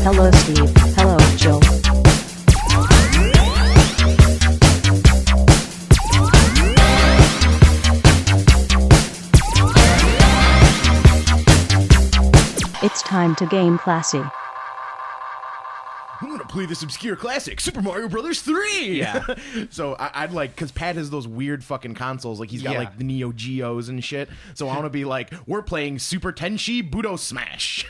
Hello Steve. Hello Jill. It's time to game classy. I'm gonna play this obscure classic, Super Mario Brothers 3. Yeah. So I'd like, because Pat has those weird fucking consoles, like he's got like the Neo Geos and shit. So I want to be like, we're playing Super Tenchi Budo Smash.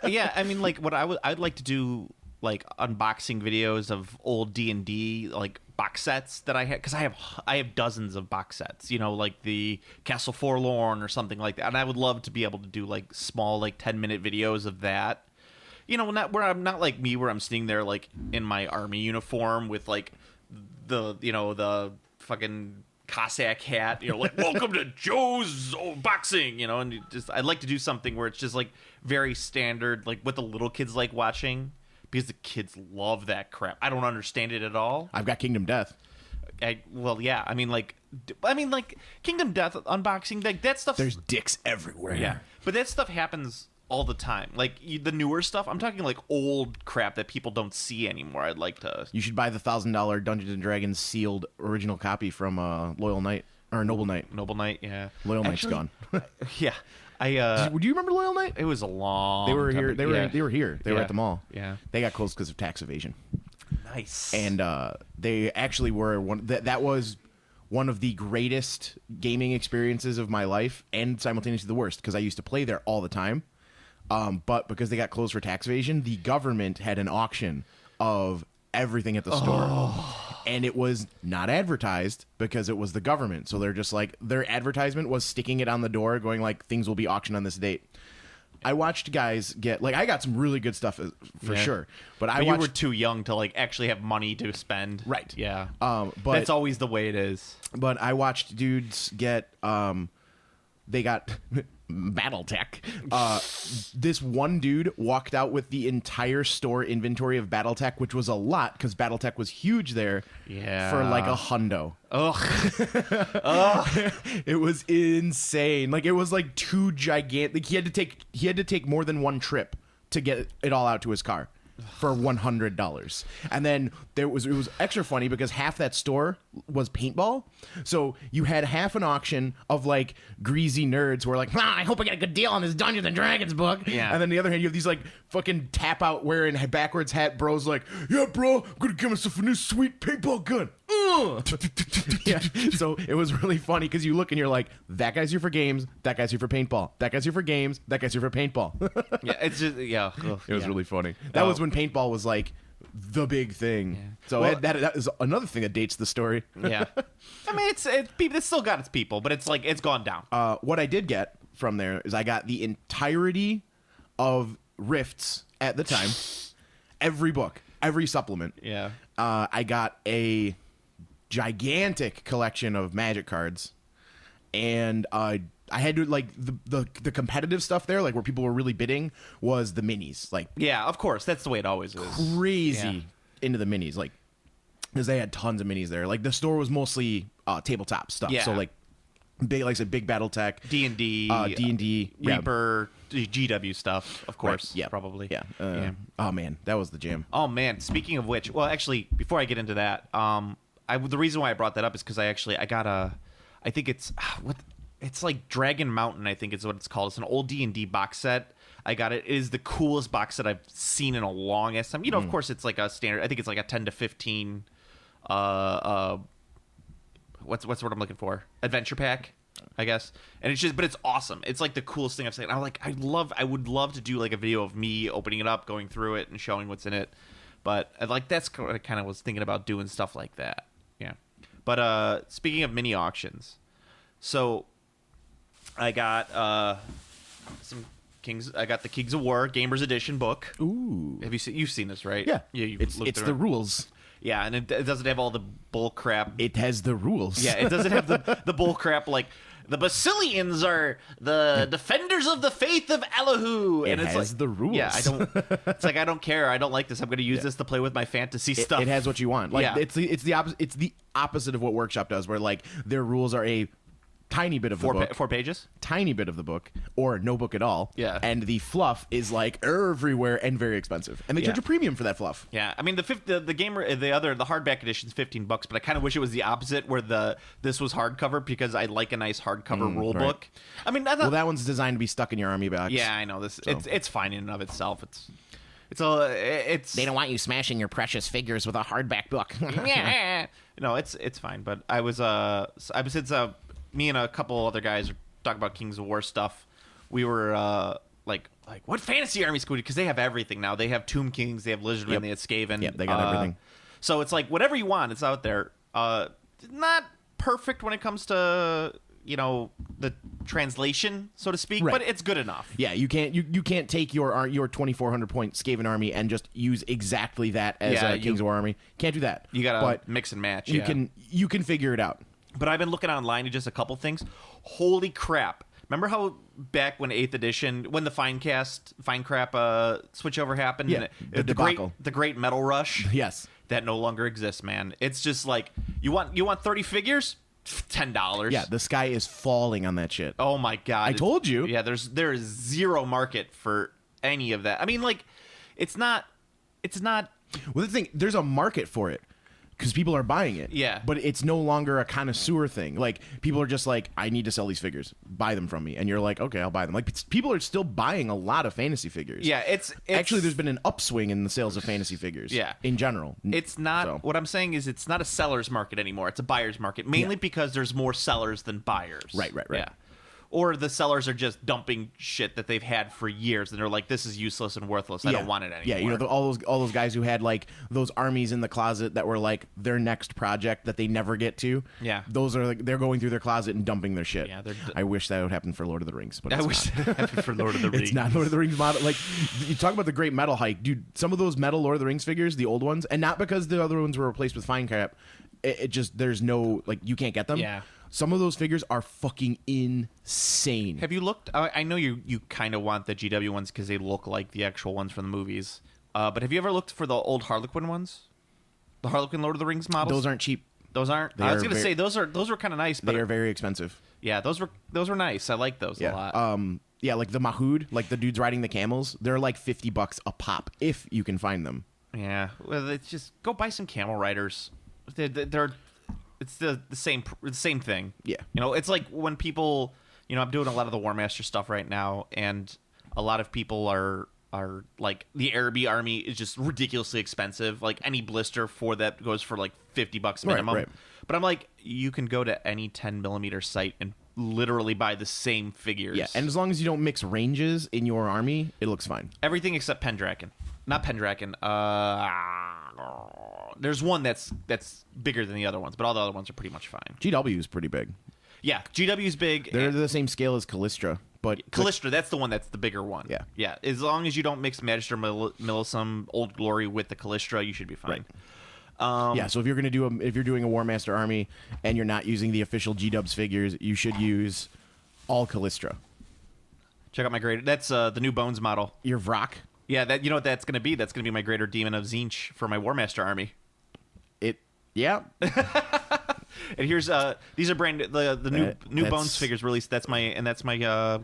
Yeah, I mean, like what I'd like to do, like unboxing videos of old D&D like box sets that I had, because I have dozens of box sets, you know, like the Castle Forlorn or something like that, and I would love to be able to do like small, like 10-minute videos of that. You know, where I'm not like me, where I'm sitting there like in my army uniform with like the fucking Cossack hat, you know, like welcome to Joe's boxing, you know, and I'd like to do something where it's just like very standard, like what the little kids like watching, because the kids love that crap. I don't understand it at all. I've got Kingdom Death. Well, yeah, I mean, like Kingdom Death unboxing, like that stuff. There's dicks everywhere. Yeah, but that stuff happens all the time. Like the newer stuff, I'm talking like old crap that people don't see anymore. I'd like to. You should buy the $1,000 Dungeons and Dragons sealed original copy from Loyal Knight or Noble Knight. Noble Knight, yeah. Loyal Knight's gone. Yeah, Do you remember Loyal Knight? It was a long. They were here. time- They were here. They were at the mall. Yeah, They got closed because of tax evasion. nice. And they actually were one. That was one of the greatest gaming experiences of my life, and simultaneously the worst, because I used to play there all the time. But because they got closed for tax evasion, the government had an auction of everything at the store. And it was not advertised because it was the government. So they're just like, their advertisement was sticking it on the door going like, things will be auctioned on this date. I watched guys get, like, I got some really good stuff for sure. But you were too young to like actually have money to spend. Right. Yeah. But that's always the way it is. But I watched dudes get, they got Battletech. This one dude walked out with the entire store inventory of Battletech, which was a lot because Battletech was huge there. Yeah. For like $100. Ugh. It was insane. Like it was like too gigantic. He had to take more than one trip to get it all out to his car for $100. And then it was extra funny because half that store was paintball. So you had half an auction of like greasy nerds who are like, I hope I get a good deal on this Dungeons and Dragons book. Yeah. And then the other hand, you have these like fucking tap out wearing backwards hat bros like, yeah, bro, I'm gonna give myself a new sweet paintball gun. Yeah. So it was really funny because you look and you're like, that guy's here for games, that guy's here for paintball, that guy's here for games, that guy's here for paintball. Yeah, it's just Ugh, it was really funny. That was when paintball was like the big thing. Yeah. So well, that is another thing that dates the story. Yeah. I mean, it's still got its people, but it's like it's gone down. What I did get from there is I got the entirety of Rifts at the time, every book, every supplement. Yeah. I got a gigantic collection of Magic cards, and I had to like the competitive stuff there, like where people were really bidding, was the minis. Like, yeah, of course, that's the way it always is. Crazy into the minis, like because they had tons of minis there. Like the store was mostly tabletop stuff. Yeah. So like big, like I said, big BattleTech, D&D, Reaper, GW stuff, of course. Right. Yeah, probably. Yeah. Oh man, that was the jam. Oh man, speaking of which, well, actually, before I get into that, the reason why I brought that up is because I got I think it's it's like Dragon Mountain, I think is what it's called. It's an old D&D box set. I got it. It is the coolest box set I've seen in a long ass time. You know, of course, it's like a standard. I think it's like a 10 to 15. What's what I'm looking for? Adventure pack, I guess. And it's just, but it's awesome. It's like the coolest thing I've seen. I would love to do like a video of me opening it up, going through it, and showing what's in it. But that's what I kind of was thinking about doing stuff like that. Yeah. But speaking of mini auctions, so I got some Kings. I got the Kings of War Gamers Edition book. Ooh, you've seen this, right? Yeah. It's the rules. Yeah, and it doesn't have all the bull crap. It has the rules. Yeah, it doesn't have the bull crap like the Basilians are the defenders of the faith of Allahu. And it's has like, the rules. Yeah, it's like I don't care. I don't like this. I'm going to use this to play with my fantasy stuff. It has what you want. Like yeah. it's the opposite of what Workshop does, where like their rules are a tiny bit of the book. 4 pages? Tiny bit of the book, or no book at all. Yeah. And the fluff is like everywhere and very expensive. And they charge a premium for that fluff. Yeah, I mean the hardback edition is $15, but I kind of wish it was the opposite, where this was hardcover, because I like a nice hardcover rule book. I mean, well, that one's designed to be stuck in your army box. Yeah, I know this. So. It's fine in and of itself. It's they don't want you smashing your precious figures with a hardback book. Yeah. No, it's fine. But I was since me and a couple other guys are talking about Kings of War stuff. We were like what fantasy armies could we do? Because they have everything now. They have Tomb Kings, they have Lizardmen, they have Skaven. Yep, they got everything. So it's like whatever you want, it's out there. Not perfect when it comes to the translation, so to speak, but it's good enough. Yeah, you can't take your 2,400 point Skaven army and just use exactly that as a Kings of War army. Can't do that. You gotta mix and match. You can figure it out. But I've been looking online at just a couple things. Holy crap! Remember how back when 8th edition, when the Fine Crap switchover happened? Yeah, and the great Metal Rush. Yes, that no longer exists, man. It's just like you want 30 figures. $10. Yeah, the sky is falling on that shit. Oh my god! I told you. Yeah, there is zero market for any of that. I mean, like, it's not. Well, the thing, there's a market for it because people are buying it. Yeah, but it's no longer a connoisseur thing. Like, people are just like, I need to sell these figures. Buy them from me, and you're like, okay, I'll buy them. Like, people are still buying a lot of fantasy figures. Yeah, it's actually there's been an upswing in the sales of fantasy figures. Yeah, in general, it's not. What I'm saying is, it's not a seller's market anymore. It's a buyer's market, mainly because there's more sellers than buyers. Right. Yeah. Or the sellers are just dumping shit that they've had for years, and they're like, "This is useless and worthless. I don't want it anymore." Yeah, all those guys who had like those armies in the closet that were like their next project that they never get to. Yeah, those are like they're going through their closet and dumping their shit. Yeah, I wish that would happen for Lord of the Rings, but I wish that happened for Lord of the Rings. It's not Lord of the Rings model. Like, you talk about the great metal hike, dude. Some of those metal Lord of the Rings figures, the old ones, and not because the other ones were replaced with Fine Crap. It just there's no like you can't get them. Yeah. Some of those figures are fucking insane. Have you looked? I know you kind of want the GW ones because they look like the actual ones from the movies. But have you ever looked for the old Harlequin ones? The Harlequin Lord of the Rings models? Those aren't cheap. Those aren't? I was going to say, those were kind of nice. But they are very expensive. Yeah, those were nice. I like those a lot. Yeah, like the Mahood, like the dudes riding the camels, they're like $50 a pop if you can find them. Yeah, well, it's just go buy some camel riders. They're it's the same thing. Yeah. It's like when people, I'm doing a lot of the War Master stuff right now, and a lot of people are like, the Araby army is just ridiculously expensive. Like, any blister for that goes for like $50 minimum. Right. But I'm like, you can go to any 10mm site and literally buy the same figures. Yeah, and as long as you don't mix ranges in your army, it looks fine. Everything except Pendragon. Not Pendragon. There's one that's bigger than the other ones, but all the other ones are pretty much fine. GW is pretty big. Yeah, GW's big. They're the same scale as Callistra, but Callistra, that's the one that's the bigger one. Yeah. As long as you don't mix Magister Millissum, Old Glory with the Callistra, you should be fine. Right. Yeah, so if you're doing a War Master army and you're not using the official G-Dubs figures, you should use all Callistra. Check out my greater. That's the new Bones model. Your Vrak. Yeah, that what that's going to be. That's going to be my Greater Demon of Tzeentch for my War Master army. Yeah. And here's these are the new Bones figures released. That's my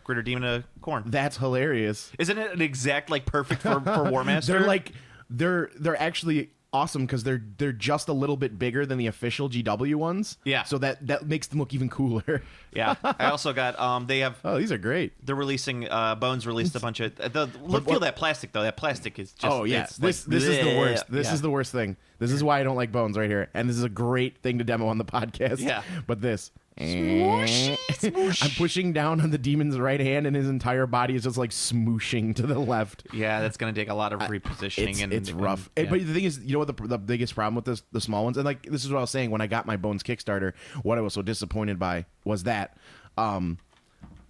Greater Demon of Khorne. That's hilarious. Isn't it an exact perfect for War Master? They're actually awesome because they're just a little bit bigger than the official GW ones. Yeah. So that makes them look even cooler. Yeah. I also got they have. Oh, these are great. They're releasing Bones released a bunch of feel that plastic though. That plastic is just. Oh yeah. This is the worst. This is the worst thing. This is why I don't like Bones right here. And this is a great thing to demo on the podcast. Yeah. But this. Smoosh. I'm pushing down on the demon's right hand, and his entire body is just like smooshing to the left. Yeah, that's going to take a lot of repositioning. It's rough. But the thing is, what the biggest problem with the small ones, and like this is what I was saying when I got my Bones Kickstarter. What I was so disappointed by was that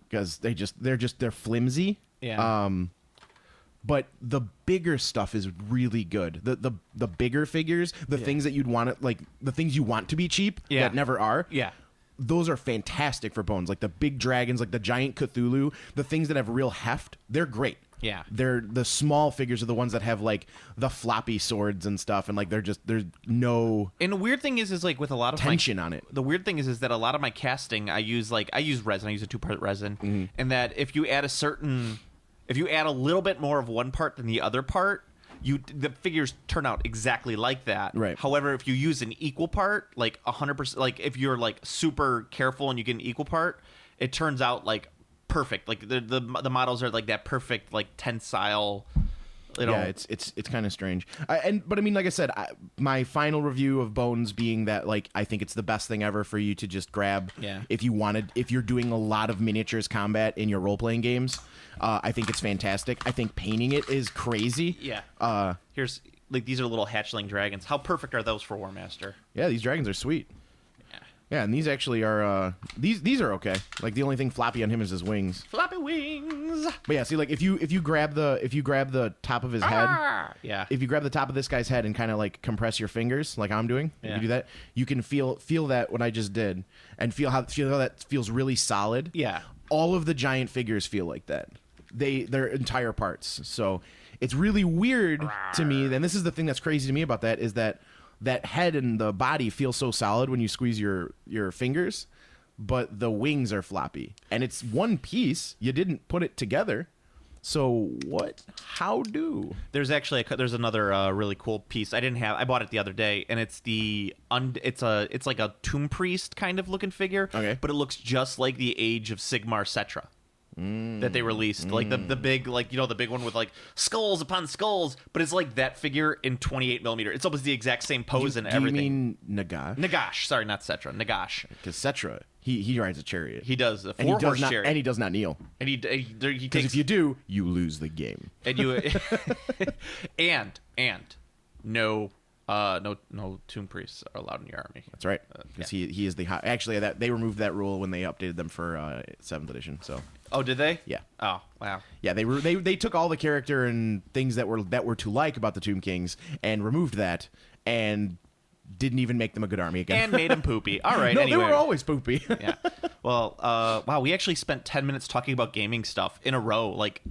because they're flimsy. Yeah. But the bigger stuff is really good. The bigger figures, the things that you'd want the things you want to be cheap that never are. Yeah. Those are fantastic for Bones. Like the big dragons, like the giant Cthulhu, the things that have real heft, they're great. Yeah. They're the small figures are the ones that have like the floppy swords and stuff, and like there's no And the weird thing is like with a lot of tension on it. The weird thing is that a lot of my casting, I use resin. I use a 2-part resin, and that if you add a little bit more of one part than the other part, the figures turn out exactly like that. Right. However, if you use an equal part, like 100%, like if you're like super careful and you get an equal part, it turns out like perfect. Like the models are like that perfect, like tensile. Yeah, it's kind of strange. But I mean, like I said, my final review of Bones being that like I think it's the best thing ever for you to just grab. Yeah. If you're doing a lot of miniatures combat in your role playing games, I think it's fantastic. I think painting it is crazy. Yeah. Here's like these are little hatchling dragons. How perfect are those for War Master? Yeah, these dragons are sweet. Yeah, and these actually are these are okay. Like the only thing floppy on him is his wings. Floppy wings. But yeah, see, like if you grab the top of his head, yeah. if you grab the top of this guy's head and kind of like compress your fingers, like I'm doing, if you do that, you can feel that what I just did, and feel how that feels really solid. Yeah. All of the giant figures feel like that. They're entire parts. So it's really weird to me. And this is the thing that's crazy to me about that is that head and the body feel so solid when you squeeze your fingers, but the wings are floppy. And it's one piece. You didn't put it together. So what? How do? There's actually there's another really cool piece I bought it the other day, and it's it's like a tomb priest kind of looking figure. Okay. But it looks just like the Age of Sigmar Cetra. That they released, like the big, like, you know, the big one with like skulls upon skulls, but it's like that figure in 28mm. It's almost the exact same pose and everything. Do you mean Nagash? Nagash, sorry, not Cetra. Nagash. Because Cetra, he rides a chariot. He does a and he does four-horse not, chariot, and he does not kneel. And he Because takes, if you do, you lose the game. and you and no tomb priests are allowed in your army. That's right. Because he is the actually that they removed that rule when they updated them for 7th edition. So. Oh, did they? Yeah. Oh, wow. Yeah, they took all the character and things that were to like about the Tomb Kings and removed that and didn't even make them a good army again. And made them poopy. All right. No, anyway. they were always poopy. Yeah. Well, wow, we actually spent 10 minutes talking about gaming stuff in a row. Like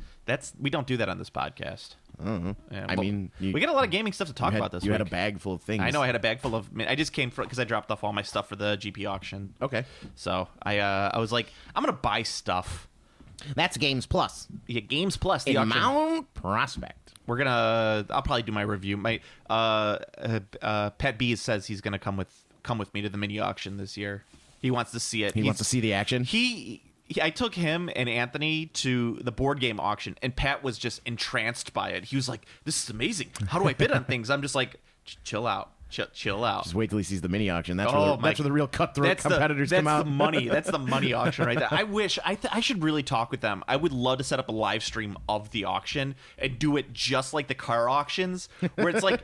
we don't do that on this podcast. Yeah, I mean, we got a lot of gaming stuff to talk about this week. You had a bag full of things. I know. I had a bag full of. I just came because I dropped off all my stuff for the GP auction. Okay. So I was like, I'm gonna buy stuff. That's Games Plus. Yeah, Games Plus. The in auction. Mount Prospect. I'll probably do my review. My Pet B says he's gonna come with me to the mini auction this year. He wants to see it. He wants to see the action. I took him and Anthony to the board game auction, and Pat was just entranced by it. He was like, "This is amazing. How do I bid on things?" I'm just like, "Chill out, chill out." Just wait till he sees the mini auction. That's Oh, where the real cutthroat competitors come out. That's the money. That's the money auction right there. I wish I should really talk with them. I would love to set up a live stream of the auction and do it just like the car auctions, where it's like.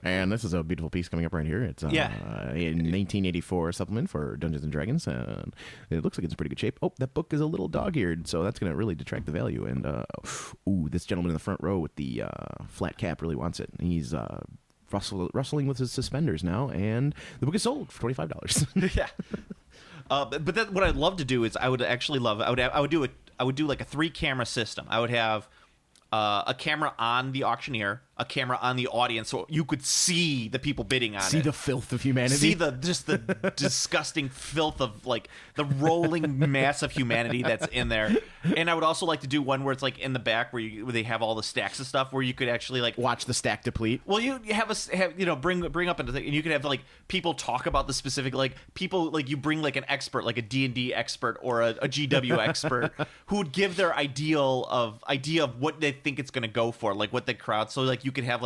And this is a beautiful piece coming up right here. It's in 1984 supplement for Dungeons and Dragons, and it looks like it's in pretty good shape. Oh, that book is a little dog-eared, so that's going to really detract the value. And this gentleman in the front row with the flat cap really wants it. He's rustling with his suspenders now, and the book is sold for $25. Yeah. But what I'd love to do is I would do like a 3-camera system. I would have a camera on the auctioneer, a camera on the audience, so you could see the people bidding on it. See the filth of humanity. See the disgusting filth of like the rolling mass of humanity that's in there. And I would also like to do one where it's like in the back where they have all the stacks of stuff where you could actually like watch the stack deplete. Well, you bring up into the, and you could have like people talk about the specific like people like you bring like an expert like a D&D expert or a GW expert who would give their idea of what they think it's going to go for, like what the crowd. So like you could have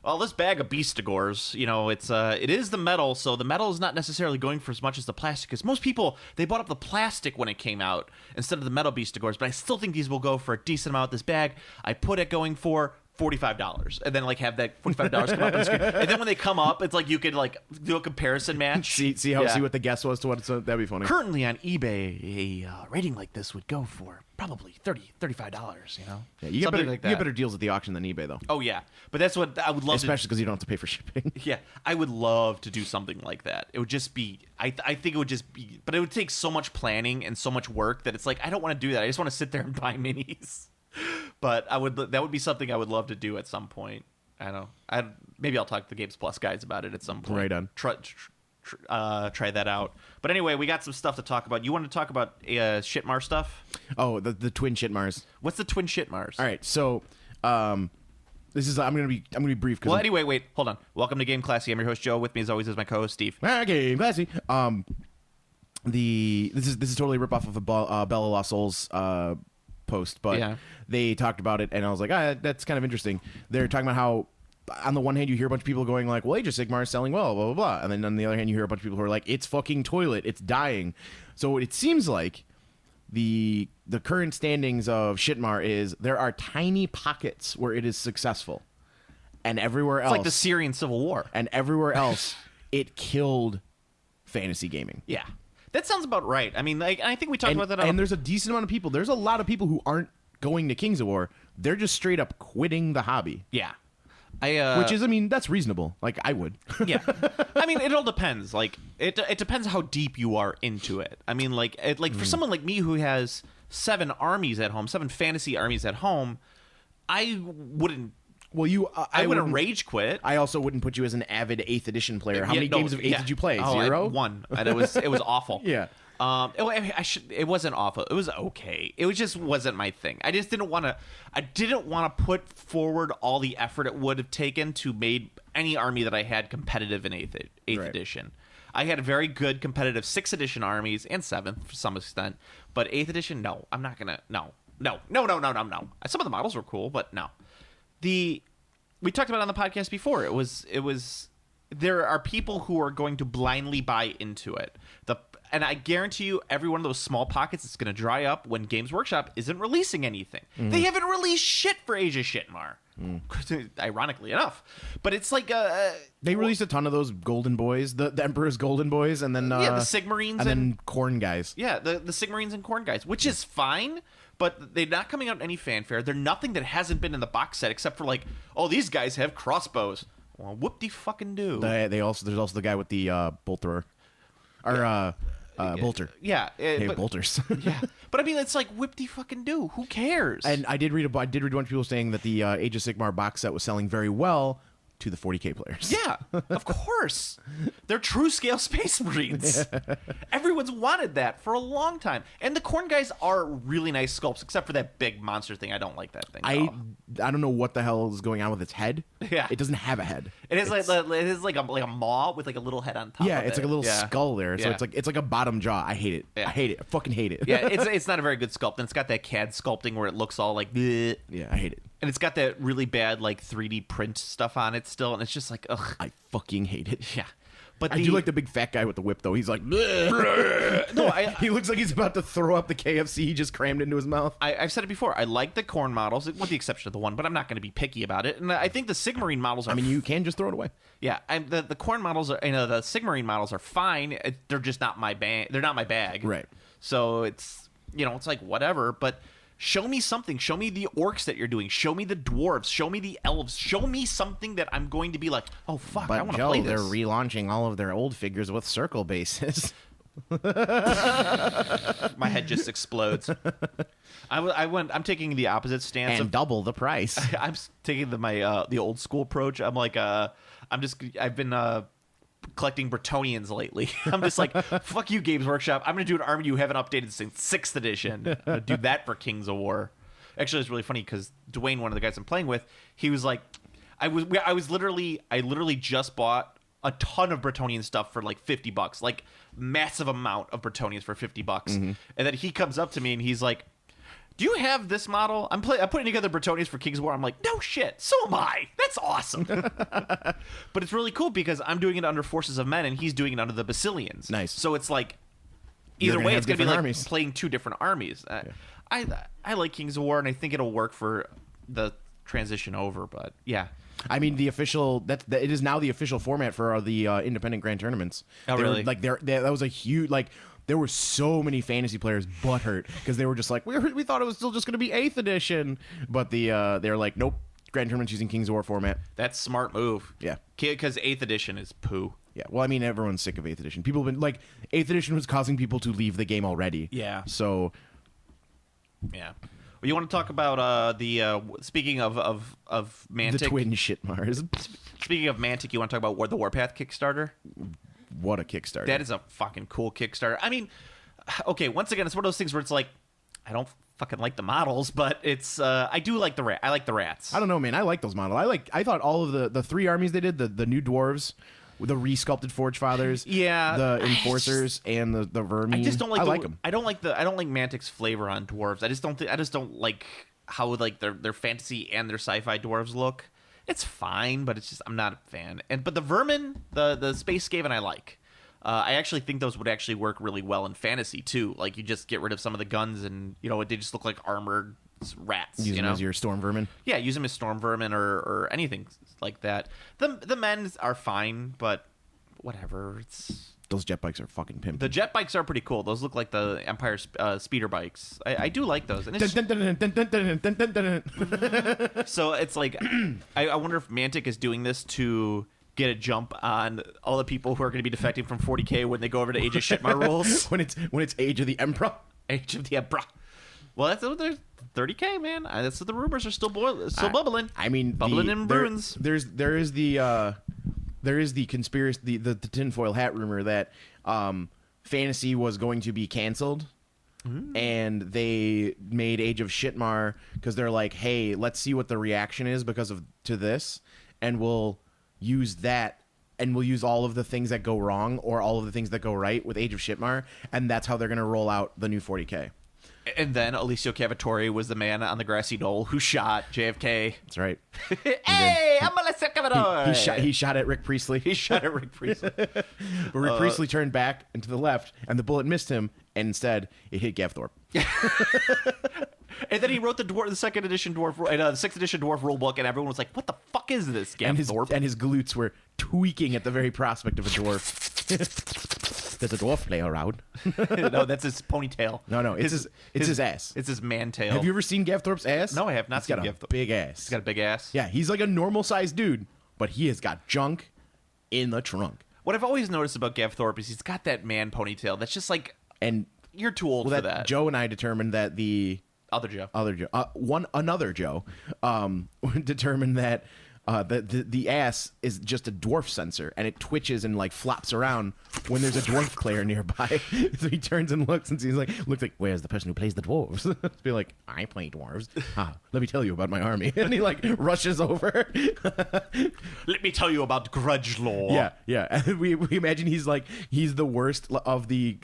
well, this bag of Beastigors, it is the metal, so the metal is not necessarily going for as much as the plastic. Because most people, they bought up the plastic when it came out instead of the metal Beastigors, but I still think these will go for a decent amount. This bag, I put it going for $45, and then like have that $45 come up on the screen, and then when they come up, it's like you could like do a comparison match. See what the guess was to what. So that'd be funny. Currently on eBay, a rating like this would go for probably $35. Yeah, you get better deals at the auction than eBay though. Oh yeah, but that's what I would love. Especially because you don't have to pay for shipping. Yeah, I would love to do something like that. It would just be, I think it would just be, but it would take so much planning and so much work that it's like I don't want to do that. I just want to sit there and buy minis. But that would be something I would love to do at some point. I don't know. Maybe I'll talk to the Games Plus guys about it at some point. Right on. Try that out. But anyway, we got some stuff to talk about. You want to talk about Shitmar stuff? Oh, the twin Shitmars. What's the twin Shitmars? All right, so this is I'm gonna be brief. Well, anyway, wait, hold on. Welcome to Game Classy. I'm your host Joe. With me, as always, is my co-host Steve. Game Classy. This is totally a ripoff of a Bella Lost Souls post, but they talked about it, and I was like, that's kind of interesting. They're talking about how, on the one hand, you hear a bunch of people going like, well, Age of Shitmar is selling well, blah, blah, blah. And then on the other hand, you hear a bunch of people who are like, it's fucking toilet, it's dying. So it seems like the current standings of Shitmar is there are tiny pockets where it is successful. And everywhere else... It's like the Syrian Civil War. And everywhere else, it killed fantasy gaming. Yeah. That sounds about right. I mean, I think we talked about that on... And there's a decent amount of people. There's a lot of people who aren't going to Kings of War. They're just straight up quitting the hobby. Yeah. Which is, I mean, that's reasonable. Like, I would. Yeah. I mean, it all depends. Like, it depends how deep you are into it. I mean, like for someone like me who has 7 armies at home, 7 fantasy armies at home, I wouldn't... Well, I wouldn't rage quit. I also wouldn't put you as an avid 8th edition player. How many games of 8th did you play? Oh, 0? 1. And it was awful. Yeah. It wasn't awful. It was okay. It just wasn't my thing. I just didn't want to. I didn't want to put forward all the effort it would have taken to make any army that I had competitive in 8th edition. I had very good competitive 6th edition armies and 7th to some extent, but 8th edition, no. I'm not gonna. No. Some of the models were cool, but no. We talked about it on the podcast before. It was. There are people who are going to blindly buy into it. And I guarantee you, every one of those small pockets is going to dry up when Games Workshop isn't releasing anything. Mm. They haven't released shit for Age of Shitmar, ironically enough. But it's like they released a ton of those Golden Boys, the Emperor's Golden Boys, and then the Sigmarines and then Corn guys. Yeah, the Sigmarines and Corn guys, which is fine. But they're not coming out in any fanfare. They're nothing that hasn't been in the box set except for like, oh, these guys have crossbows. Well, whoop-de-fucking-do. There's also the guy with the bolt thrower. Or bolter. Yeah. Bolters. Yeah. But I mean, it's like, whip-de-fucking-do. Who cares? And I did read a bunch of people saying that the Age of Shitmar box set was selling very well to the 40K players. Yeah, of course. They're true scale Space Marines. Yeah. Everyone's wanted that for a long time. And the Corn guys are really nice sculpts, except for that big monster thing. I don't like that thing. I don't know what the hell is going on with its head. Yeah. It doesn't have a head. It is like a maw with like a little head on top of it. Yeah, it's like a little skull there. So it's like a bottom jaw. I hate it. Yeah. I hate it. I fucking hate it. Yeah, it's not a very good sculpt. And it's got that CAD sculpting where it looks all like bleh. Yeah, I hate it. And it's got that really bad like 3D print stuff on it still, and it's just like, ugh. I fucking hate it. Yeah. But I do like the big fat guy with the whip, though. He's like, no, he looks like he's about to throw up the KFC he just crammed into his mouth. I've said it before. I like the Corn models, with the exception of the one, but I'm not going to be picky about it. And I think the Sigmarine models are... I mean, you can just throw it away. Yeah, the Corn models are... the Sigmarine models are fine. They're just not my bag. They're not my bag. Right. So it's, it's like whatever, but... Show me something. Show me the orcs that you're doing. Show me the dwarves. Show me the elves. Show me something that I'm going to be like, oh, fuck, I want to play this. They're relaunching all of their old figures with circle bases. My head just explodes. I'm taking the opposite stance. And double the price. I'm taking the old school approach. I'm like, I've been... collecting Bretonians lately. I'm just like, fuck you, Games Workshop. I'm going to do an army you haven't updated since 6th edition. I'm going to do that for Kings of War. Actually, it's really funny because Dwayne, one of the guys I'm playing with, he was like, I literally just bought a ton of Bretonian stuff for like $50, like massive amount of Bretonians for $50. Mm-hmm. And then he comes up to me and he's like, do you have this model? I'm putting together Bretonians for Kings of War. I'm like, no shit, so am I. That's awesome. But it's really cool because I'm doing it under Forces of Men and he's doing it under the Basilians. Nice. So it's like, either way, it's going to be like armies. Playing 2 different armies. I like Kings of War and I think it'll work for the transition over, but yeah. I mean, it is now the official format for the independent grand tournaments. Oh, really? That was a huge, there were so many fantasy players butthurt because they were just like, we thought it was still just going to be 8th edition. But they're like, nope, grand tournaments using Kings of War format. That's smart move. Yeah. Because 8th edition is poo. Yeah, well, I mean, everyone's sick of 8th edition. People have been, 8th edition was causing people to leave the game already. Yeah. So... Yeah. You want to talk about speaking of Mantic? The twin Shitmars. Speaking of Mantic, you want to talk about the Warpath Kickstarter? What a Kickstarter. That is a fucking cool Kickstarter. I mean, okay, once again, it's one of those things where it's like, I don't fucking like the models, but it's I do like the I like the rats. I don't know, man. I like those models. I thought all of the 3 armies they did, the new dwarves, the resculpted Forge Fathers, yeah, the Enforcers, and the Vermin. I just don't like. I like them. I don't like Mantic's flavor on dwarves. I just don't like how like their fantasy and their sci-fi dwarves look. It's fine, but it's just I'm not a fan. But the Vermin, the Space Skaven, I like. I actually think those would actually work really well in fantasy too. Like you just get rid of some of the guns, and they just look like armored rats. Use them as your storm vermin. Yeah, use them as storm vermin or anything like that. The men are fine, but whatever. Those jet bikes are fucking pimped. The jet bikes are pretty cool. Those look like the Empire speeder bikes. I do like those. And so it's like I wonder if Mantic is doing this to get a jump on all the people who are going to be defecting from 40K when they go over to Age of Shitmar rules. when it's Age of the Emperor. Age of the Emperor. Well, that's what there's 30K, man. That's what the rumors are still bubbling. I mean, bubbling in ruins. There is the conspiracy, the tinfoil hat rumor that fantasy was going to be canceled. And they made Age of Shitmar because they're like, hey, let's see what the reaction is to this, and we'll use that, and we'll use all of the things that go wrong or all of the things that go right with Age of Shitmar, and that's how they're going to roll out the new 40K. And then Alessio Cavatore was the man on the grassy knoll who shot JFK. That's right. Hey, I'm Alessio Cavatore. He shot at Rick Priestley. He shot at Rick Priestley. But Rick Priestley turned back and to the left, and the bullet missed him, and instead it hit Gav Thorpe. And then he wrote the second edition dwarf, the 6th edition dwarf rulebook, and everyone was like, "What the fuck is this?" Gav Thorpe, and his glutes were tweaking at the very prospect of a dwarf. Does a dwarf play around? No, that's his ponytail. No, it's his ass. It's his man tail. Have you ever seen Gav Thorpe's ass? No, I have not seen Gav Thorpe. Got a big ass. He's got a big ass. Yeah, he's like a normal sized dude, but he has got junk in the trunk. What I've always noticed about Gav Thorpe is he's got that man ponytail. That's just like, and you're too old for that. Joe and I determined that another Joe determined that the ass is just a dwarf sensor, and it twitches and like flops around when there's a dwarf player nearby. So he turns and looks and sees looks like, where's the person who plays the dwarves? Be like, I play dwarves. Let me tell you about my army. And he like rushes over. Let me tell you about grudge lore. Yeah. And we imagine he's the worst of the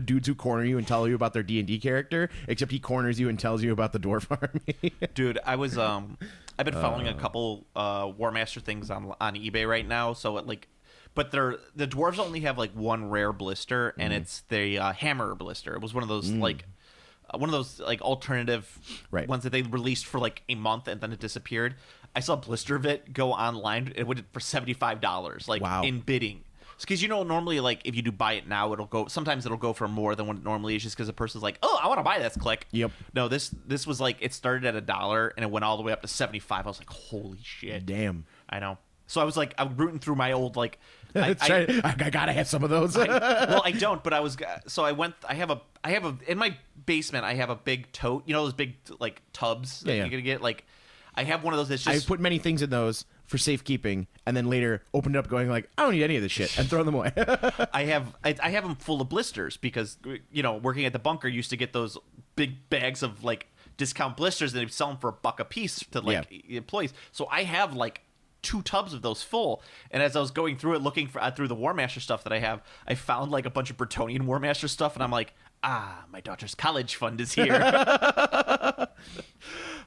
dudes who corner you and tell you about their D&D character, except he corners you and tells you about the dwarf army. Dude, I've been following a couple War Master things on eBay right now. So but the dwarves only have like one rare blister, and it's the hammer blister. It was one of those alternative ones that they released for like a month and then it disappeared. I saw a blister of it go online. It went for $75, in bidding. Because normally like if you do buy it now, sometimes it'll go for more than what it normally is, just because the person's like, oh, I want to buy this. Click. Yep. No, this was like, it started at $1 and it went all the way up to $75. I was like, holy shit. Damn. I know. So I was like, I'm rooting through my old like. I gotta have some of those. Well, I don't, but I was. So I went. I have a in my basement. I have a big tote. Those big like tubs that you're gonna get. Like, I have one of those that's just. I put many things in those for safekeeping, and then later opened it up, going like, I don't need any of this shit, and throw them away. I have them full of blisters because working at the bunker used to get those big bags of like discount blisters, and they'd sell them for $1 a piece to employees. So I have like 2 tubs of those full, and as I was going through it looking through the War Master stuff that I have, I found like a bunch of Bretonian War Master stuff, and I'm like, my daughter's college fund is here.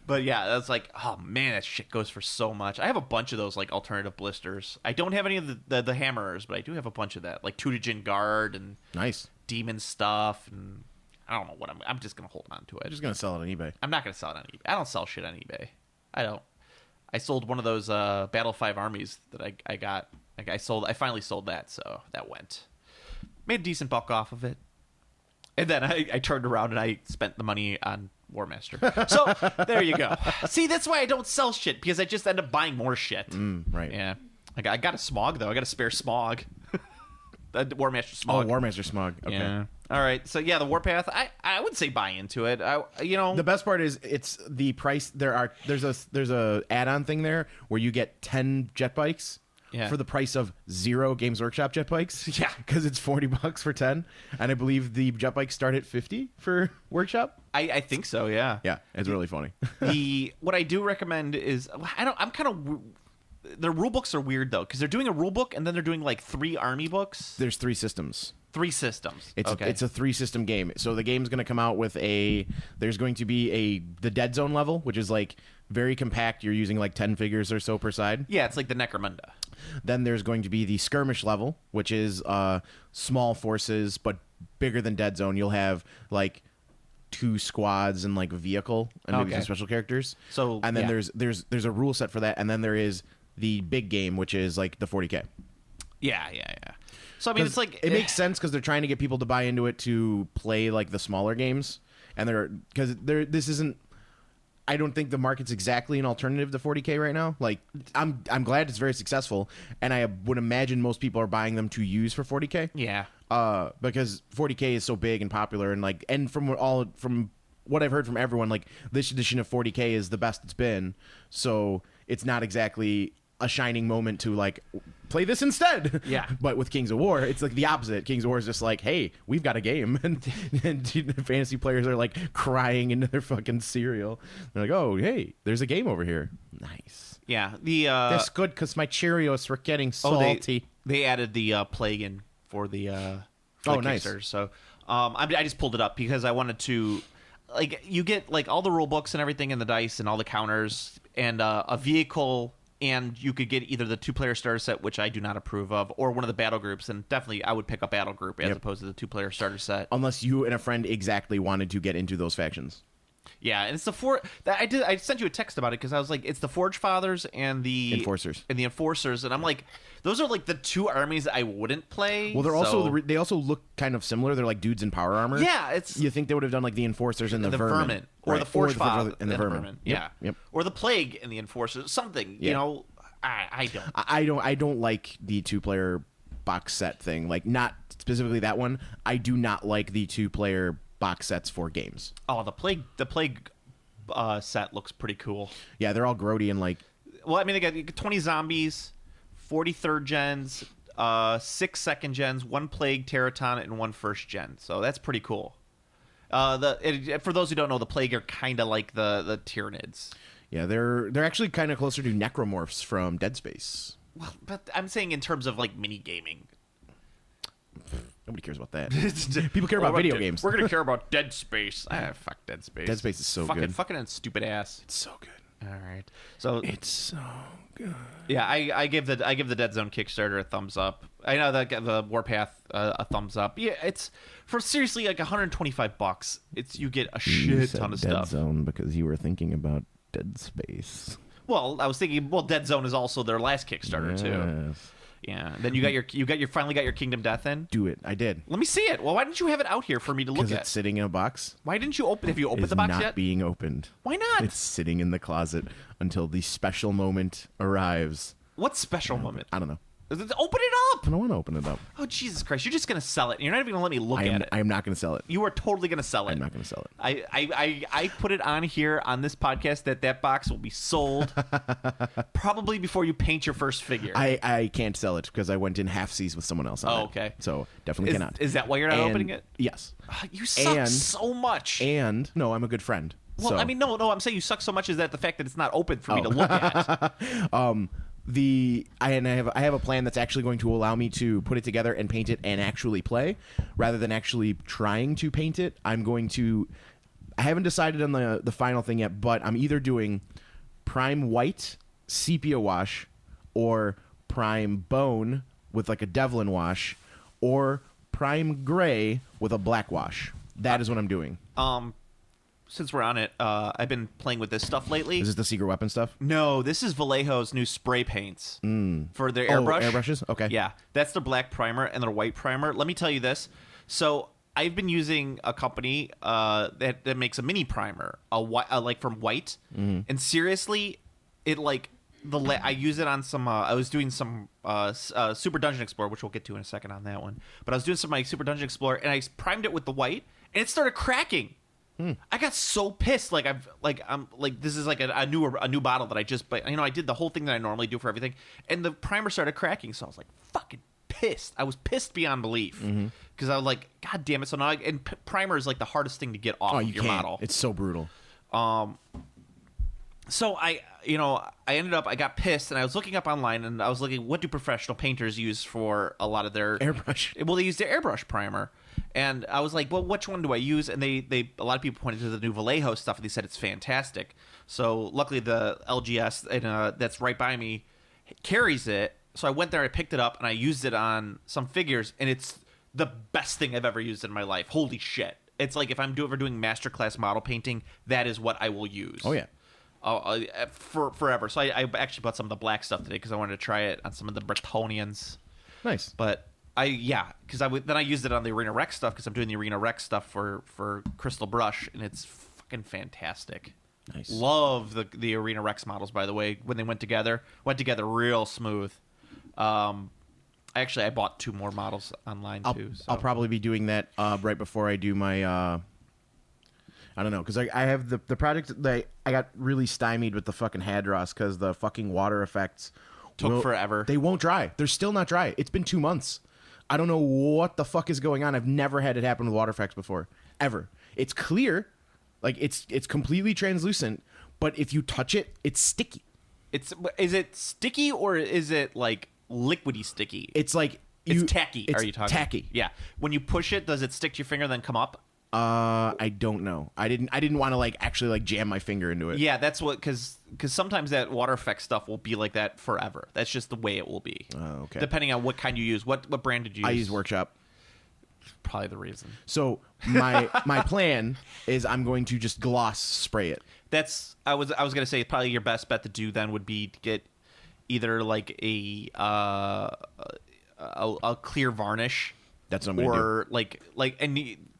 But yeah, that's like, oh man, that shit goes for so much. I have a bunch of those like alternative blisters. I don't have any of the hammerers, but I do have a bunch of that, like Tutijin Guard and nice demon stuff, and I don't know what I'm just gonna hold on to it. I'm just gonna sell it on eBay. I'm not gonna sell it on eBay. I don't sell shit on eBay. I don't. I sold one of those Battle 5 armies that I got. I finally sold that, so that went. Made a decent buck off of it. And then I turned around and I spent the money on War Master. So there you go. See, that's why I don't sell shit, because I just end up buying more shit. Right. Yeah. I got a smog, though. I got a spare smog. War Master Smog. Oh, War Master Smog. Okay. Yeah. All right. So yeah, the Warpath. I would say buy into it. The best part is it's the price. There's a add-on thing there where you get 10 jet bikes for the price of 0 Games Workshop jet bikes. Yeah, because it's $40 for 10, and I believe the jet bikes start at 50 for Workshop. I think so. Yeah. Yeah, it's really funny. What I do recommend is their rule books are weird though, because they're doing a rule book and then they're doing like 3 army books. There's 3 systems. 3 systems. It's a 3-system game. So the game's going to come out with there's going to be the dead zone level, which is like very compact. You're using like 10 figures or so per side. Yeah, it's like the Necromunda. Then there's going to be the skirmish level, which is small forces but bigger than dead zone. You'll have like 2 squads and like a vehicle and maybe some special characters. So and then there's a rule set for that, and then there is the big game, which is like the 40K. Yeah. So I mean, it's like it makes sense because they're trying to get people to buy into it to play like the smaller games, and this isn't. I don't think the market's exactly an alternative to 40K right now. Like, I'm glad it's very successful, and I would imagine most people are buying them to use for 40K. Yeah. Because 40K is so big and popular, and from what I've heard from everyone, like this edition of 40K is the best it's been. So it's not exactly a shining moment to like play this instead. Yeah. But with Kings of War, it's like the opposite. Kings of War is just like, hey, we've got a game, and fantasy players are like crying into their fucking cereal. They're like, oh, hey, there's a game over here. Nice. Yeah. That's good because my Cheerios were getting salty. They added the plague in for the nice. Kickstarter. So I just pulled it up because I wanted to, like, you get like all the rule books and everything and the dice and all the counters and a vehicle. And you could get either the 2-player starter set, which I do not approve of, or one of the battle groups. And definitely, I would pick a battle group as opposed to the 2-player starter set. Unless you and a friend exactly wanted to get into those factions. Yeah, and it's the I sent you a text about it because I was like, it's the Forge Fathers and the Enforcers. And I'm like, those are like the 2 armies I wouldn't play. Well, they also look kind of similar. They're like dudes in power armor. Yeah, you think they would have done like the Enforcers and the Vermin. Or right. the Forge Fathers and the Vermin. Yeah. Yep. Or the Plague and the Enforcers. Something, you know. I don't. I don't like the 2-player box set thing. Like, not specifically that one. I do not like the 2-player box sets for games. Oh, the plague set looks pretty cool. Yeah, they're all grody and like. Well, I mean, they got 20 zombies, 40 third gens, 6 second gens, 1 plague Terratana, and 1 first gen. So that's pretty cool. For those who don't know, the plague are kind of like the Tyranids. Yeah, they're actually kind of closer to necromorphs from Dead Space. Well, but I'm saying in terms of like mini gaming. Nobody cares about that. People care about video games. We're gonna care about Dead Space. Fuck Dead Space. Dead Space is so good. Fucking and stupid ass. It's so good. All right, so it's so good. Yeah, I give the Dead Zone Kickstarter a thumbs up. I know that the Warpath a thumbs up. Yeah, it's for seriously like $125. You get a shit ton of stuff. Dead Zone because you were thinking about Dead Space. Well, I was thinking. Well, Dead Zone is also their last Kickstarter too. Yeah. Then you finally got your Kingdom Death in. Do it. I did. Let me see it. Well, why didn't you have it out here for me to look at? Because it's sitting in a box. Why didn't you open? Have you opened the box yet? Not being opened. Why not? It's sitting in the closet until the special moment arrives. What special moment? I don't know. Open it up! I don't want to open it up. Oh, Jesus Christ. You're just going to sell it. You're not even going to let me look at it. I am not going to sell it. You are totally going to sell it. I'm not going to sell it. I put it on here on this podcast that box will be sold probably before you paint your first figure. I can't sell it because I went in half-seas with someone else on it. Okay. So definitely cannot. Is that why you're not opening it? Yes. You suck so much. And, no, I'm a good friend. Well, so. I mean, no, I'm saying you suck so much is that the fact that it's not open for me to look at. I have a plan that's actually going to allow me to put it together and paint it and actually play, rather than actually trying to paint it. I haven't decided on the final thing yet, but I'm either doing prime white sepia wash or prime bone with like a Devlin wash or prime gray with a black wash. That is what I'm doing. Since we're on it, I've been playing with this stuff lately. Is this the secret weapon stuff? No, this is Vallejo's new spray paints for their airbrush. Airbrushes? Okay. Yeah, that's their black primer and their white primer. Let me tell you this. So I've been using a company that makes a mini primer, like from white, and seriously, it like I use it on some. I was doing some Super Dungeon Explorer, which we'll get to in a second on that one. But I was doing some of my Super Dungeon Explorer, and I primed it with the white, and it started cracking. I got so pissed. I'm this is like a new bottle that I just, but I did the whole thing that I normally do for everything, and the primer started cracking. So I was like, fucking pissed. I was pissed beyond belief because I was like, God damn it. So now, primer is like the hardest thing to get off of your model. It's so brutal. So I got pissed, and I was looking up online, and I was looking, what do professional painters use for a lot of their airbrush? Well, they use their airbrush primer, and I was like, well, which one do I use? And a lot of people pointed to the new Vallejo stuff, and they said it's fantastic. So luckily, the LGS that's right by me carries it. So I went there, I picked it up, and I used it on some figures, and it's the best thing I've ever used in my life. Holy shit! It's like if I'm ever doing masterclass model painting, that is what I will use. Oh yeah. For forever. So I actually bought some of the black stuff today because I wanted to try it on some of the Bretonians. Nice. But because I used it on the Arena Rex stuff because I'm doing the Arena Rex stuff for Crystal Brush, and it's fucking fantastic. Nice. Love the Arena Rex models, by the way. When they went together real smooth. I bought 2 more models online too. So. I'll probably be doing that right before I do my. I don't know, because I have the project that I got really stymied with the fucking Hadros because the fucking water effects took forever. They won't dry. They're still not dry. It's been 2 months. I don't know what the fuck is going on. I've never had it happen with water effects before, ever. It's clear, like it's completely translucent, but if you touch it, it's sticky. Is it sticky or is it like liquidy sticky? It's like it's tacky. Are you talking tacky? Yeah. When you push it, does it stick to your finger and then come up? I don't know. I didn't want to actually jam my finger into it. Yeah, that's what because sometimes that water effect stuff will be like that forever. That's just the way it will be. Oh, okay. Depending on what kind you use. What brand did you use? I use Workshop. Probably the reason. So my plan is I'm going to just gloss spray it. I was gonna say probably your best bet to do then would be to get either like a clear varnish. That's what I'm gonna do. Or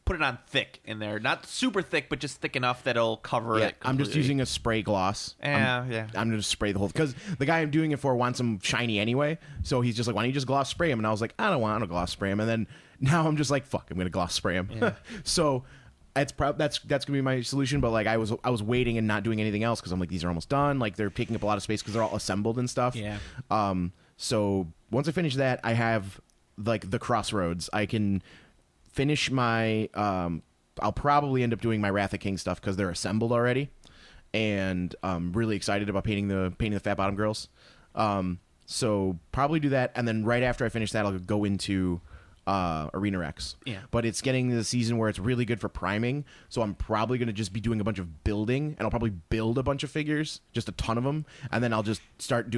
put it on thick in there, not super thick, but just thick enough that it'll cover it completely. I'm just using a spray gloss. Yeah, I'm going to spray the whole, because the guy I'm doing it for wants them shiny anyway, so he's just like, why don't you just gloss spray him? And I was like, I don't want to gloss spray him. And then now I'm just like, fuck, I'm going to gloss spray him. Yeah. So that's going to be my solution, but I was waiting and not doing anything else because I'm like, these are almost done. They're taking up a lot of space because they're all assembled and stuff. Yeah. So once I finish that, I have the crossroads. I can finish my I'll probably end up doing my Wrath of King stuff because they're assembled already, and I'm really excited about painting the Fat Bottom Girls. So probably do that, and then right after I finish that, I'll go into Arena Rex. Yeah. But it's getting to the season where it's really good for priming, so I'm probably going to just be doing a bunch of building, and I'll probably build a bunch of figures, just a ton of them, and then I'll just start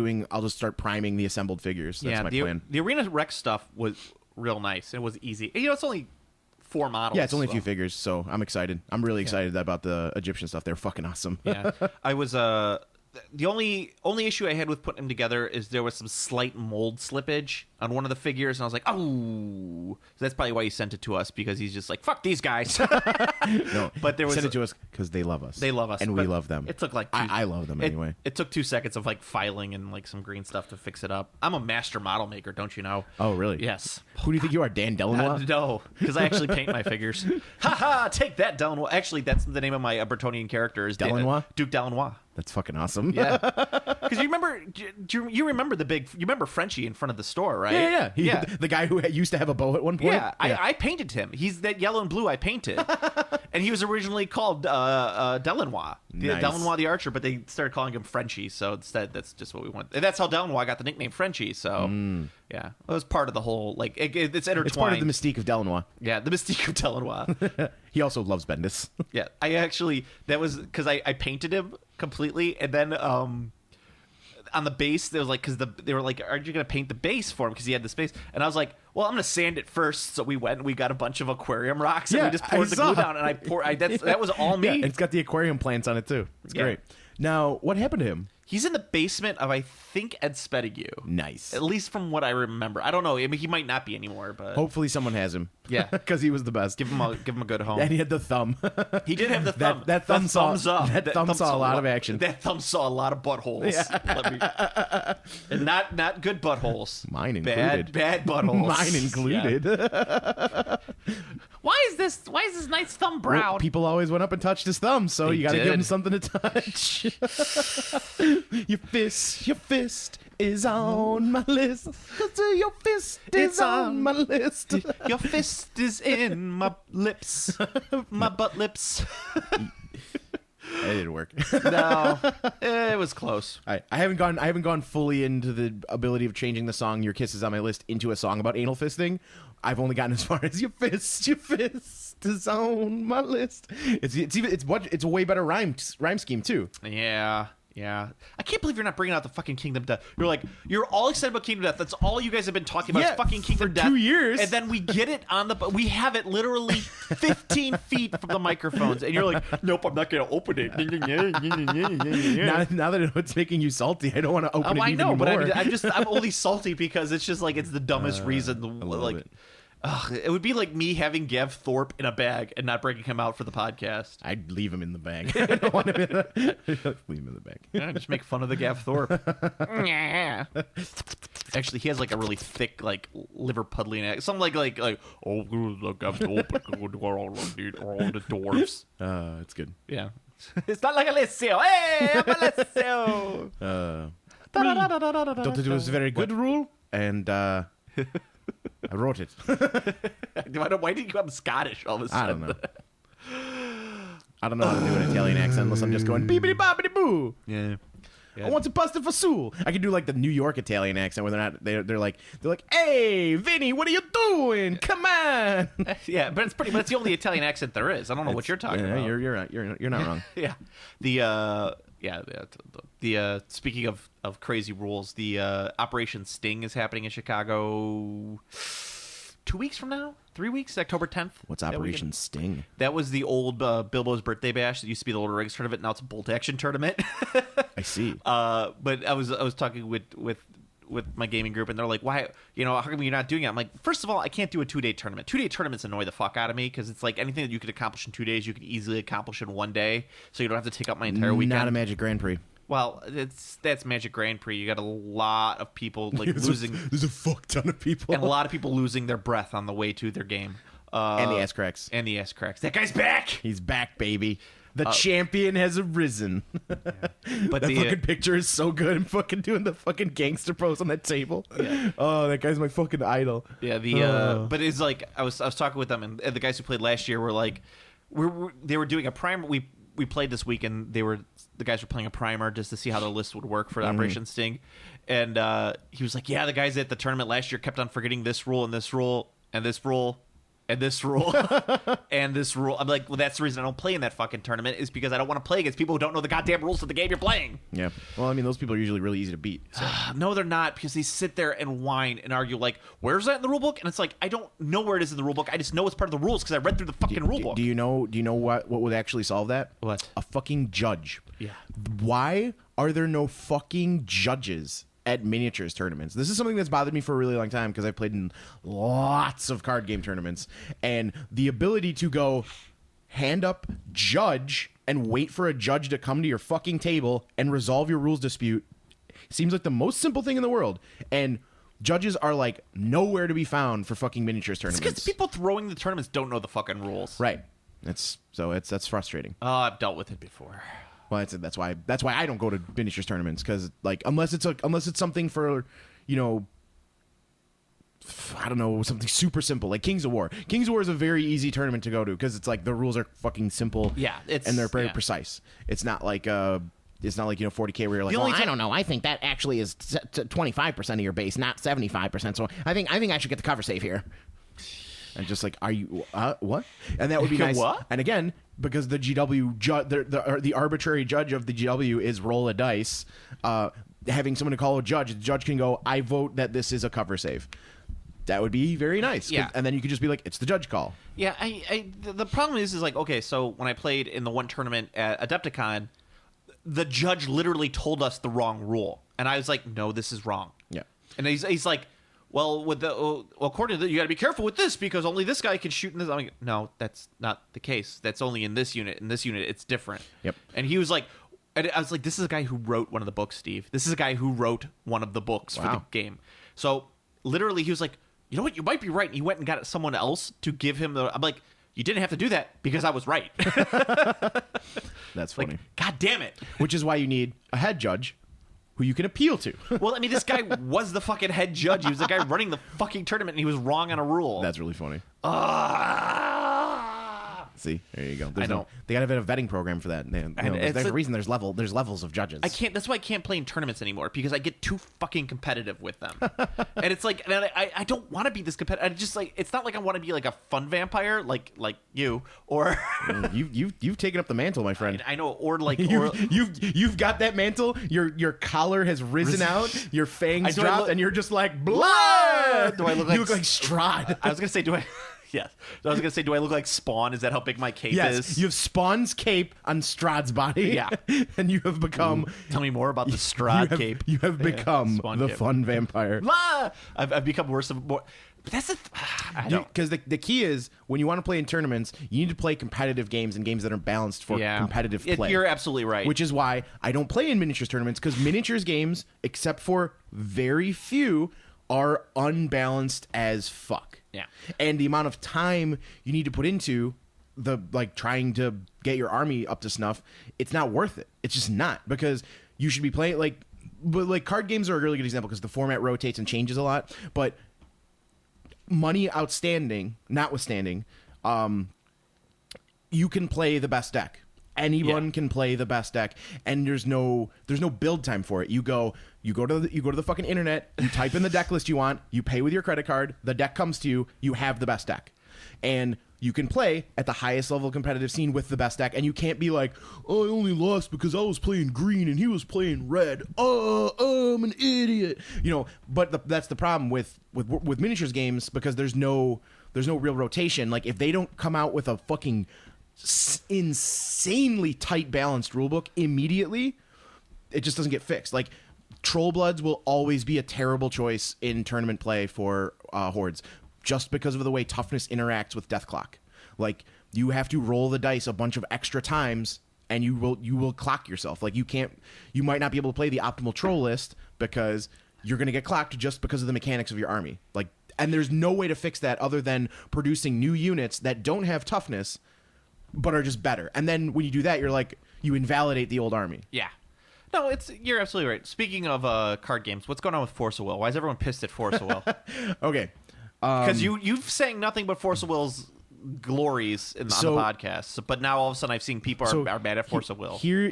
priming the assembled figures. That's my plan. The Arena Rex stuff was real nice. It was easy. It's only 4 models. Yeah, it's only a few figures, so I'm excited. I'm really excited about the Egyptian stuff. They're fucking awesome. Yeah. I was the only issue I had with putting them together is there was some slight mold slippage on one of the figures, and I was like, oh. So that's probably why he sent it to us, because he's just like, fuck these guys. No, but there was sent it to us because they love us. They love us, and we love them. It took I love them anyway. It took 2 seconds of filing and some green stuff to fix it up. I'm a master model maker, don't you know? Oh, really? Yes. Who do you think you are, Dan Delanois? No, because I actually paint my figures. Ha ha! Take that, Delanois. Actually, that's the name of my Bretonian character. Is Delanois? Duke Delanois. That's fucking awesome. Yeah. Because you remember you remember Frenchie in front of the store, right? Yeah. The guy who used to have a bow at one point. Yeah, I painted him. He's that yellow and blue I painted. And he was originally called Delanois. Nice. Delanois the Archer, but they started calling him Frenchie, so instead that's just what we went. And that's how Delanois got the nickname Frenchie, so yeah. It was part of the whole, it's intertwined. It's part of the mystique of Delanois. Yeah, the mystique of Delanois. He also loves Bendis. Yeah, that was because I painted him completely, and then on the base, there was because they were like, "Aren't you gonna paint the base for him?" Because he had the space, and I was like, well, I'm gonna sand it first. So we went and we got a bunch of aquarium rocks and Yeah, we just poured I the saw. glue down, and that was all me. Yeah, it's got the aquarium plants on it too. It's great. Now, what happened to him? He's in the basement of, I think, Ed Spedigue. Nice. At least from what I remember. I don't know. I mean, he might not be anymore, but Hopefully someone has him. Yeah. Because he was the best. give him a good home. And he had the thumb. He did have the thumb. That thumb saw, thumbs up. That thumb saw a lot of action. That thumb saw a lot of buttholes. And not good buttholes. Mine included. Bad buttholes. Mine included. Yeah. Why is this nice thumb brown? Well, people always went up and touched his thumb, so They you got to give did. him something to touch. Your fist is on my list. 'Cause your fist is on my list. Your fist is in my lips. My butt lips. That didn't work. No. It was close. I haven't gone fully into the ability of changing the song "Your Kiss Is on My List" into a song about anal fisting. I've only gotten as far as your fist is on my list. It's a way better rhyme scheme too. Yeah. I can't believe you're not bringing out the fucking Kingdom Death. You're all excited about Kingdom Death. That's all you guys have been talking about is fucking Kingdom for Death. 2 years. And then we get it we have it literally 15 feet from the microphones. And you're like, nope, I'm not going to open it. Now that it's making you salty, I don't want to open it I even know, more. but I'm only salty because it's just like, it's the dumbest reason. love it. It would be like me having Gav Thorpe in a bag and not bringing him out for the podcast. I'd leave him in the bag. I don't want him in the... Leave him in the bag. Yeah, just make fun of the Gav Thorpe. Actually, he has like a really thick, like liver puddling act. Something like oh, the Gav Thorpe, all the dwarfs. It's good. Yeah, it's not like Alessio. Hey, I'm Alessio. Thought it was a very good rule, and I wrote it. Why did you become Scottish all of a I sudden? don't know. I don't know how to do an Italian accent unless I'm just going beepity boppity boo. Yeah. I want to bust it for Sue. I can do like the New York Italian accent where they're like, hey Vinny, what are you doing? Come on. Yeah, but it's the only Italian accent there is. I don't know what you're talking about. You're right. You're not wrong. The speaking of crazy rules, the Operation Sting is happening in Chicago 2 weeks from now, 3 weeks, October 10th. What's Operation Sting? That was the old Bilbo's birthday bash that used to be the Lord of the Rings tournament. Now it's a bolt action tournament. I see. But I was talking with my gaming group, and they're like, why, how come you're not doing it? I'm like, first of all, I can't do a 2-day tournament. 2-day tournaments annoy the fuck out of me because it's like anything that you could accomplish in 2 days, you could easily accomplish in 1 day. So you don't have to take up my entire weekend. Not a Magic Grand Prix. Well, that's Magic Grand Prix. You got a lot of people losing. There's a fuck ton of people. And a lot of people losing their breath on the way to their game. And the ass cracks. And the ass cracks. That guy's back! He's back, baby. The champion has arisen. Yeah. But that fucking picture is so good. I'm fucking doing the fucking gangster pose on that table. Yeah. Oh, that guy's my fucking idol. Yeah, but it's like I was talking with them, and the guys who played last year were like, they were doing a primer. We played this week, and the guys were playing a primer just to see how the list would work for Operation Sting. And he was like, yeah, the guys at the tournament last year kept on forgetting this rule and this rule and this rule and this rule and this rule. I'm like, well, that's the reason I don't play in that fucking tournament, is because I don't want to play against people who don't know the goddamn rules of the game you're playing. Yeah. Well, I mean, those people are usually really easy to beat. So. No, they're not, because they sit there and whine and argue like, where's that in the rule book? And it's like, I don't know where it is in the rule book. I just know it's part of the rules because I read through the fucking rule book. Do you know what would actually solve that? What? A fucking judge. Yeah. Why are there no fucking judges at miniatures tournaments? This is something that's bothered me for a really long time because I've played in lots of card game tournaments, and the ability to go hand up judge and wait for a judge to come to your fucking table and resolve your rules dispute seems like the most simple thing in the world. And judges are like nowhere to be found for fucking miniatures tournaments. It's because people throwing the tournaments don't know the fucking rules. Right. That's frustrating. Oh, I've dealt with it before. Well, that's why I don't go to miniatures tournaments, because like unless it's something for, I don't know, something super simple like Kings of War. Kings of War is a very easy tournament to go to because it's like the rules are fucking simple. Yeah, and they're very precise. It's not like 40K where you're like, I don't know. I think that actually is 25% of your base, not 75%. So I think I should get the cover save here. And just like, are you what? And that would be nice. What? And again, because the GW the arbitrary judge of the GW is roll a dice, having someone to call a judge, the judge can go, I vote that this is a cover save. That would be very nice. Yeah. And then you could just be like, it's the judge call. Yeah, the problem is like, okay, so when I played in the one tournament at Adepticon, the judge literally told us the wrong rule, and I was like, no, this is wrong. Yeah. And he's like, well, according to that, you got to be careful with this because only this guy can shoot in this. I'm like, no, that's not the case. That's only in this unit. In this unit, it's different. Yep. And he was like, and I was like, this is a guy who wrote one of the books, Steve. This is a guy who wrote one of the books for the game. So literally, he was like, you know what? You might be right. And he went and got someone else to give him the. I'm like, you didn't have to do that because I was right. That's funny. Like, God damn it. Which is why you need a head judge who you can appeal to. Well, I mean, this guy was the fucking head judge. He was the guy running the fucking tournament, and he was wrong on a rule. That's really funny. See, there you go. I know. They gotta have a vetting program for that. There's a reason there's levels of judges. I can't. That's why I can't play in tournaments anymore because I get too fucking competitive with them. And it's like, and I don't want to be this competitive. I just like, it's not like I want to be like a fun vampire, like you or you've taken up the mantle, my friend. I know, or like you've got that mantle. Your collar has risen out. Your fangs dropped, and you're just like blood. Do I look like you look like Strahd? I was gonna say, do I? Yes. So I was going to say, do I look like Spawn? Is that how big my cape is? You have Spawn's cape on Strahd's body. Yeah. And you have become... Tell me more about the Strahd cape. You have become the cape. fun vampire. I've become worse of more... But that's the... I don't... Because the key is, when you want to play in tournaments, you need to play competitive games and games that are balanced for competitive play. You're absolutely right. Which is why I don't play in miniatures tournaments, because miniatures games, except for very few, are unbalanced as fuck. Yeah. And the amount of time you need to put into the trying to get your army up to snuff, it's not worth it. It's just not, because you should be playing but card games are a really good example because the format rotates and changes a lot. But money notwithstanding, you can play the best deck. Anyone can play the best deck, and there's no build time for it. You go to the fucking internet, you type in the deck list you want, you pay with your credit card, the deck comes to you, you have the best deck, and you can play at the highest level competitive scene with the best deck. And you can't be like, oh, I only lost because I was playing green and he was playing red. Oh, I'm an idiot. But that's the problem with miniatures games, because there's no real rotation. Like, if they don't come out with a fucking insanely tight balanced rulebook immediately, it just doesn't get fixed. Like, Trollbloods will always be a terrible choice in tournament play for hordes, just because of the way toughness interacts with death clock. Like, you have to roll the dice a bunch of extra times, and you will clock yourself. Like, you might not be able to play the optimal troll list because you're going to get clocked just because of the mechanics of your army. Like, and there's no way to fix that other than producing new units that don't have toughness but are just better. And then when you do that, you invalidate the old army. Yeah. No, you're absolutely right. Speaking of card games, what's going on with Force of Will? Why is everyone pissed at Force of Will? Okay. Because you've saying nothing but Force of Will's glories on the podcast, but now all of a sudden I've seen people are mad at Force of Will. I'm going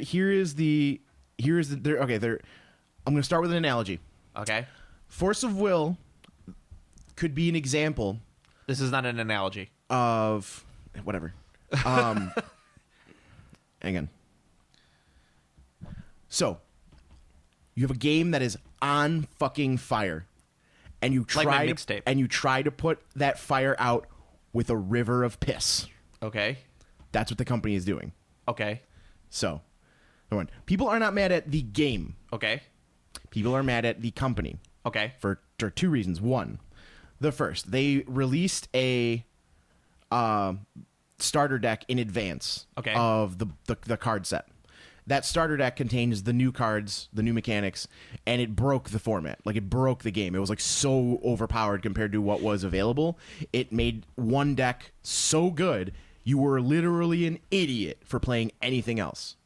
to start with an analogy. Okay. Force of Will could be an example. This is not an analogy. Of whatever. Hang on. So, you have a game that is on fucking fire, and you try to put that fire out with a river of piss. Okay. That's what the company is doing. Okay. So, number one, people are not mad at the game. Okay. People are mad at the company. Okay. For two reasons. One, the first, they released a starter deck in advance of the card set. That starter deck contains the new cards, the new mechanics, and it broke the format. Like, it broke the game. It was so overpowered compared to what was available. It made one deck so good, you were literally an idiot for playing anything else.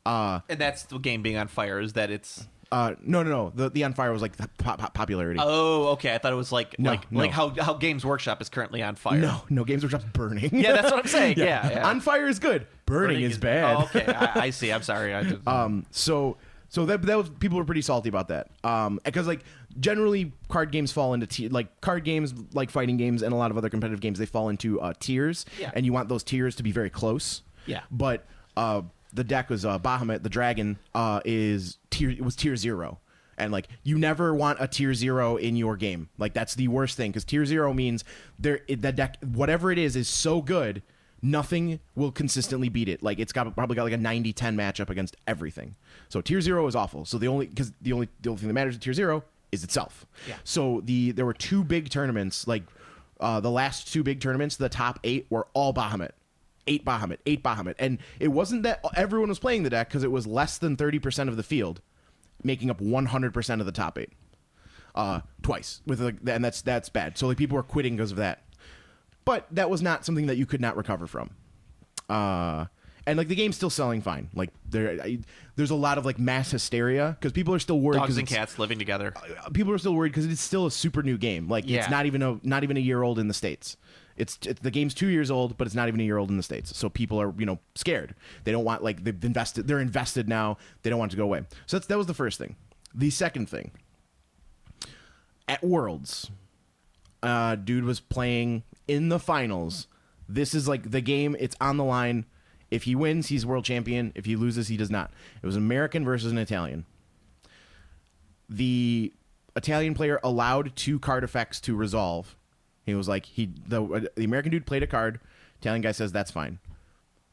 And that's the game being on fire, is that it's... No. The on fire was like the popularity. Oh, okay. I thought it was like how Games Workshop is currently on fire. No, Games Workshop's burning. Yeah, that's what I'm saying. Yeah. On fire is good. Burning is bad. Oh, okay, I see. I'm sorry. So that was, people were pretty salty about that. Because generally card games fall into card games, like fighting games and a lot of other competitive games, they fall into tiers. Yeah. And you want those tiers to be very close. Yeah. But the deck was Bahamut, the dragon, was tier 0. And like, you never want a tier 0 in your game. Like, that's the worst thing, because tier 0 means the deck, whatever it is so good, nothing will consistently beat it. Like, it's probably got like a 90-10 matchup against everything. So tier 0 is awful. So the only thing that matters at tier 0 is itself. Yeah. So there were 2 big tournaments, like the last 2 big tournaments, the top 8 were all Bahamut. 8 Bahamut. And it wasn't that everyone was playing the deck, because it was less than 30% of the field, making up 100% of the top 8. Twice. And that's bad. So like, people were quitting because of that. But that was not something that you could not recover from. And like, the game's still selling fine. Like, there's a lot of like mass hysteria, because people are still worried. Dogs and cats living together. People are still worried because it's still a super new game. Like, it's not even a year old in the States. It's the game's 2 years old, but it's not even a year old in the States. So people are, scared. They don't want, like, they're invested now. They don't want it to go away. So that was the first thing. The second thing, at Worlds, dude was playing in the finals. This is like the game. It's on the line. If he wins, he's world champion. If he loses, he does not. It was American versus an Italian. The Italian player allowed 2 card effects to resolve. He was like, the American dude played a card. Italian guy says that's fine.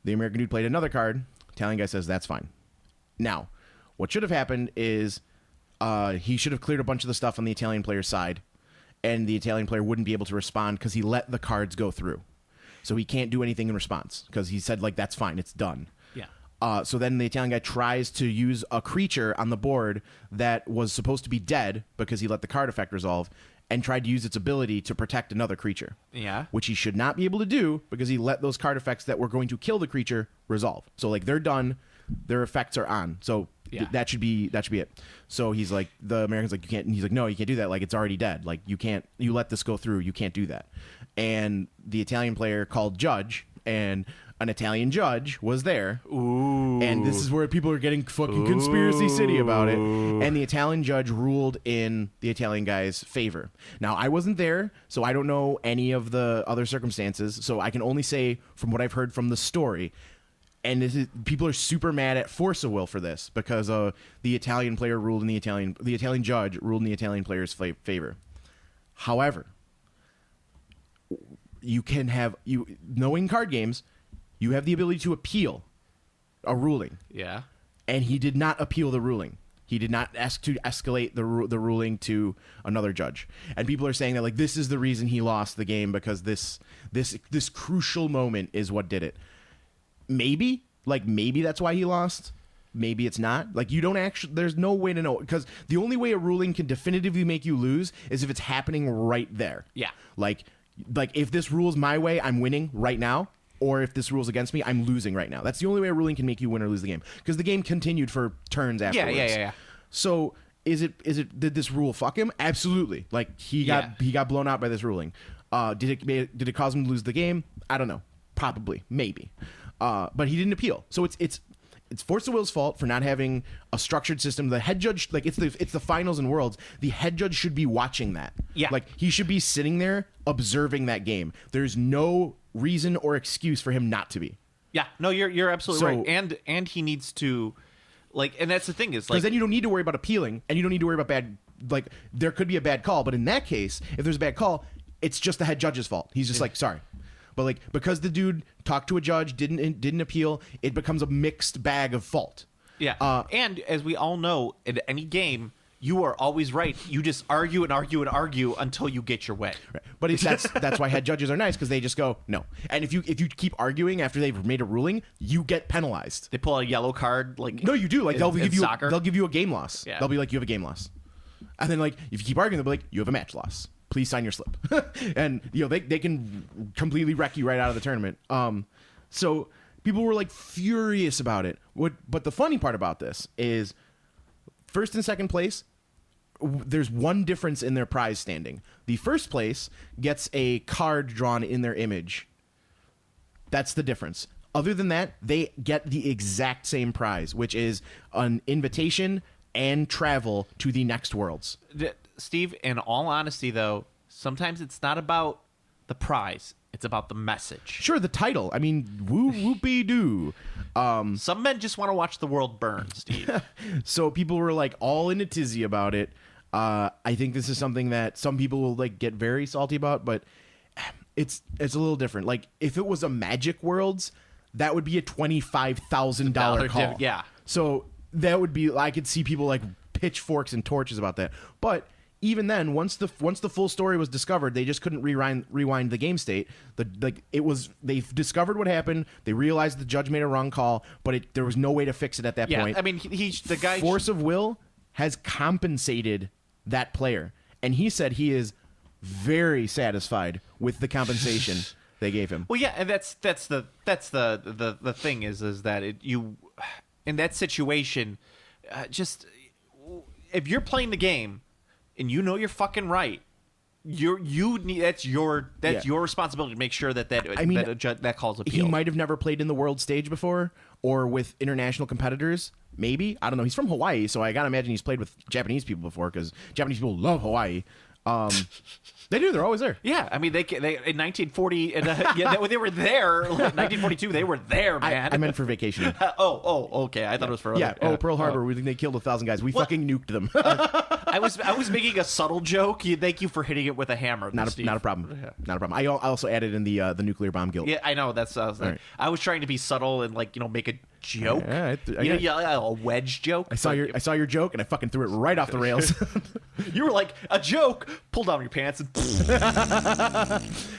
The American dude played another card. Italian guy says that's fine. Now, what should have happened is he should have cleared a bunch of the stuff on the Italian player's side, and the Italian player wouldn't be able to respond because he let the cards go through. So he can't do anything in response because he said, like, that's fine, it's done. Yeah. So then the Italian guy tries to use a creature on the board that was supposed to be dead because he let the card effect resolve, and tried to use its ability to protect another creature. Yeah. Which he should not be able to do because he let those card effects that were going to kill the creature resolve. So like, they're done, their effects are on. So that should be it. So he's like, the American's like, you can't. And he's like, no, you can't do that. Like, it's already dead. Like, you can't. You let this go through. You can't do that. And the Italian player called judge, and an Italian judge was there. Ooh. And this is where people are getting fucking conspiracy city about it. And the Italian judge ruled in the Italian guy's favor. Now, I wasn't there, so I don't know any of the other circumstances. So I can only say from what I've heard from the story. And people are super mad at Force of Will for this, because the Italian player ruled in the Italian judge ruled in the Italian player's favor. However, knowing card games, you have the ability to appeal a ruling. Yeah. And he did not appeal the ruling. He did not ask to escalate the ruling to another judge. And people are saying that, like, this is the reason he lost the game, because this crucial moment is what did it. Maybe that's why he lost. Maybe it's not. Like, you don't actually, there's no way to know, because the only way a ruling can definitively make you lose is if it's happening right there. Yeah. Like if this rules my way, I'm winning right now. Or if this rules against me, I'm losing right now. That's the only way a ruling can make you win or lose the game, because the game continued for turns afterwards. Yeah. So did this rule fuck him? Absolutely. Like, he got blown out by this ruling. Did it cause him to lose the game? I don't know. Probably, maybe. But he didn't appeal. So it's Force of Will's fault for not having a structured system. The head judge, like, it's the finals and Worlds. The head judge should be watching that. Yeah. Like, he should be sitting there observing that game. There's no reason or excuse for him not to be. Yeah. No, you're absolutely right. And he needs to, like, and that's the thing is, like, because then you don't need to worry about appealing, and you don't need to worry about bad. Like, there could be a bad call, but in that case, if there's a bad call, it's just the head judge's fault. He's just like, sorry. But like, because the dude talked to a judge, didn't appeal, it becomes a mixed bag of fault. Yeah. And as we all know, in any game, you are always right. You just argue and argue and argue until you get your way. Right. But that's why head judges are nice, because they just go no. And if you keep arguing after they've made a ruling, you get penalized. They pull a yellow card, like, no, you do. Like, they'll give you a game loss. Yeah. They'll be like, you have a game loss. And then, like, if you keep arguing, they'll be like, you have a match loss. Please sign your slip. And they can completely wreck you right out of the tournament. So people were like furious about it. But the funny part about this is, first and second place, there's one difference in their prize standing. The first place gets a card drawn in their image. That's the difference. Other than that, they get the exact same prize, which is an invitation and travel to the next Worlds. Steve, in all honesty, though, sometimes it's not about the prize. It's about the message. Sure, the title. I mean, whoopie-doo. Some men just want to watch the world burn, Steve. So people were like all in a tizzy about it. I think this is something that some people will like get very salty about, but it's a little different. Like if it was a Magic Worlds, that would be a $25,000 call. Yeah. So that would be, I could see people like pitchforks and torches about that. But even then, once the full story was discovered, they just couldn't rewind the game state. They discovered what happened. They realized the judge made a wrong call, but there was no way to fix it at that point. I mean, the guy Force of Will has compensated that player, and he said he is very satisfied with the compensation they gave him. Well, yeah, and that's the thing is that you in that situation, just if you're playing the game and you know you're fucking right, that's your responsibility to make sure that calls appeal. He might have never played in the world stage before or with international competitors. Maybe, I don't know. He's from Hawaii, so I gotta imagine he's played with Japanese people before because Japanese people love Hawaii. They do. They're always there. Yeah, I mean, they in 1940, they were there. Like 1942, they were there, man. I meant for vacation. Okay. I thought it was for Pearl Harbor. We think they killed 1,000 guys. We fucking nuked them. I was making a subtle joke. Thank you for hitting it with a hammer. Not a problem. Yeah. Not a problem. I also added in the nuclear bomb guilt. Yeah, I know. I was trying to be subtle and make a joke. A wedge joke. I saw your joke and I fucking threw it right off the rails. You were like, a joke? Pull down your pants and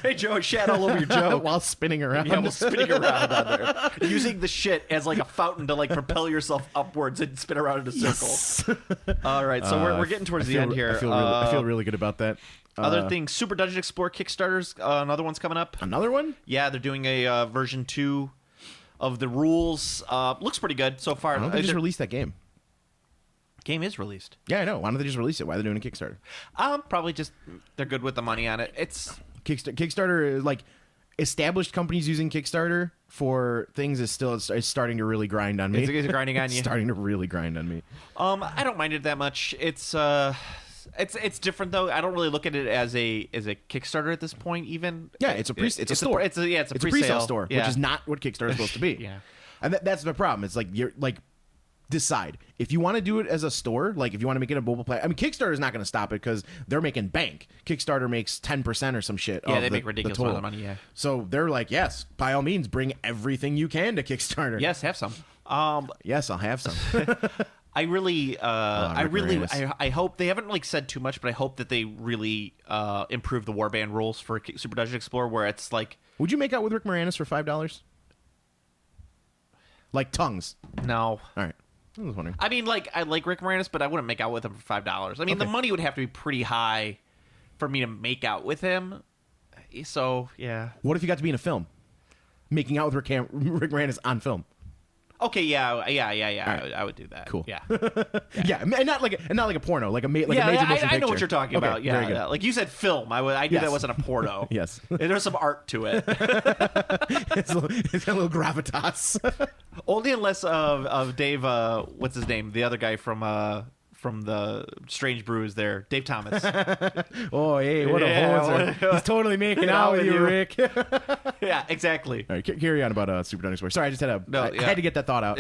hey Joe, I shat all over your joke while spinning around. Yeah, while spinning around on there, using the shit as like a fountain to like propel yourself upwards and spin around in a circle. All right, so we're getting towards the end here. I feel really good about that. Other things, Super Dungeon Explorer Kickstarters. Another one's coming up. Another one? Yeah, they're doing a version 2 of the rules. Looks pretty good so far. Why don't they just release that game? Game is released. Yeah, I know. Why don't they just release it? Why are they doing a Kickstarter? Probably just they're good with the money on it. It's Kickstarter, like established companies using Kickstarter for things is starting to really grind on me. It's grinding on you. Starting to really grind on me. I don't mind it that much. It's different though. I don't really look at it as a Kickstarter at this point. Even it's a store. It's a pre-sale store, yeah. which is not what Kickstarter is supposed to be. Yeah, and that's the problem. It's like you're like. Decide if you want to do it as a store, like if you want to make it a mobile play. I mean, Kickstarter is not going to stop it because they're making bank. Kickstarter makes 10% or some shit. Yeah, they make ridiculous amount of money. Yeah, so they're like, yes, by all means, bring everything you can to Kickstarter. Yes, have some. Yes, I'll have some. I hope they haven't like said too much, but I hope that they really improve the warband rules for Super Dungeon Explorer, where it's like, would you make out with Rick Moranis for $5? Like tongues? No. All right. I was wondering. I mean, like, I like Rick Moranis, but I wouldn't make out with him for $5. I mean, the money would have to be pretty high for me to make out with him. So, yeah. What if you got to be in a film? Making out with Rick Moranis on film. Okay, yeah. Right. I would do that. Cool. Yeah. Yeah, and not like a porno, like a major motion picture. I know what you're talking about. Very good. Yeah. Like you said film. I knew that wasn't a porno. Yes. There's some art to it. It's got a little gravitas. Only unless of Dave, what's his name? The other guy from the Strange Brews there, Dave Thomas. Oh, hey, what a hoser. He's totally making out with you, Rick. Yeah, exactly. All right, carry on about Super Dungeon Explorer. Sorry, I just had to get that thought out.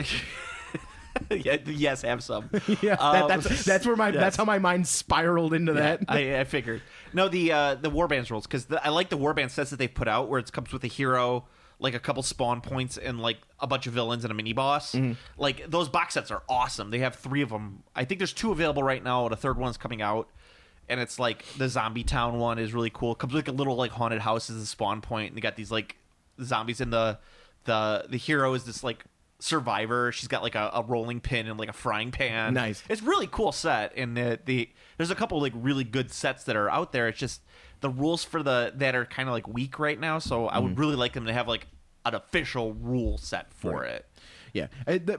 Yes, have some. Yeah, that's where that's how my mind spiraled into that. I figured. No, the Warbands rules, because I like the Warband sets that they put out where it comes with a hero, like a couple spawn points and like a bunch of villains and a mini boss. Mm-hmm. Like those box sets are awesome. They have 3 of them. I think there's 2 available right now, and a third one's coming out. And it's like the Zombie Town one is really cool. It comes with like a little like haunted house as a spawn point, and they got these like zombies, and the hero is this like survivor. She's got like a rolling pin and like a frying pan. Nice. It's really cool set, and there's a couple like really good sets that are out there. It's just the rules for that are kind of like weak right now, so I would really like them to have like an official rule set for it. Yeah,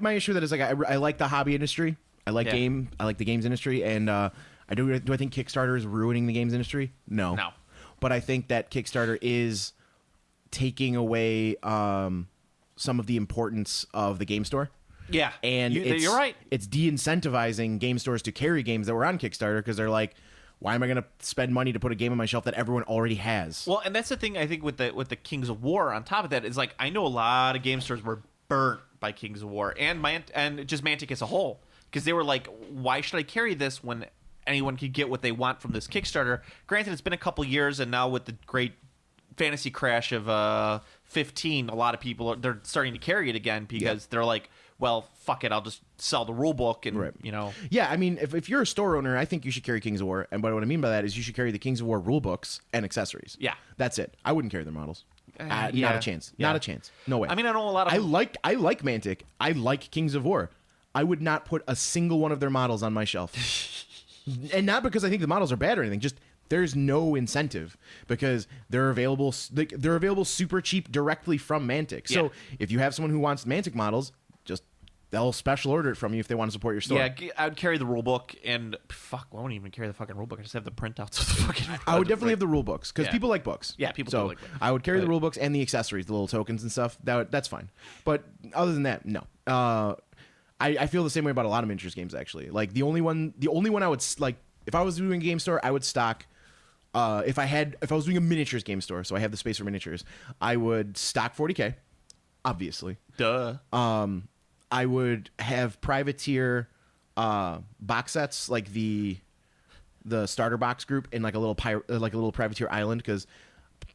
my issue with that is like I like the hobby industry. I like the games industry, and do I think Kickstarter is ruining the games industry? No. But I think that Kickstarter is taking away some of the importance of the game store. Yeah, and you're right. It's de-incentivizing game stores to carry games that were on Kickstarter because they're like, Why am I going to spend money to put a game on my shelf that everyone already has? Well, and that's the thing I think with the Kings of War. On top of that, is like I know a lot of game stores were burnt by Kings of War and just Mantic as a whole, because they were like, why should I carry this when anyone could get what they want from this Kickstarter? Granted, it's been a couple years, and now with the great fantasy crash of 15, a lot of people they're starting to carry it again because they're like, well, fuck it, I'll just sell the rule book and you know. Yeah, I mean, if you're a store owner, I think you should carry Kings of War, and what I mean by that is you should carry the Kings of War rule books and accessories. Yeah, that's it. I wouldn't carry their models. Not a chance. Yeah. Not a chance. No way. I mean, I know a lot of. I like Mantic. I like Kings of War. I would not put a single one of their models on my shelf, and not because I think the models are bad or anything. Just there's no incentive because they're available. They're available super cheap directly from Mantic. So if you have someone who wants Mantic models, just they'll special order it from you if they want to support your store. Yeah, I would carry the rule book, and I won't even carry the fucking rule book. I just have the printouts of the fucking. I would definitely have the rule books because people like books. Yeah, people do like books. I would carry the rule books and the accessories, the little tokens and stuff. That's fine. But other than that, no. I feel the same way about a lot of miniatures games actually. Like the only one I would like if I was doing a game store, I would stock. If I was doing a miniatures game store, so I have the space for miniatures, I would stock 40K, obviously. Duh. I would have privateer box sets like the starter box group in like a little privateer island because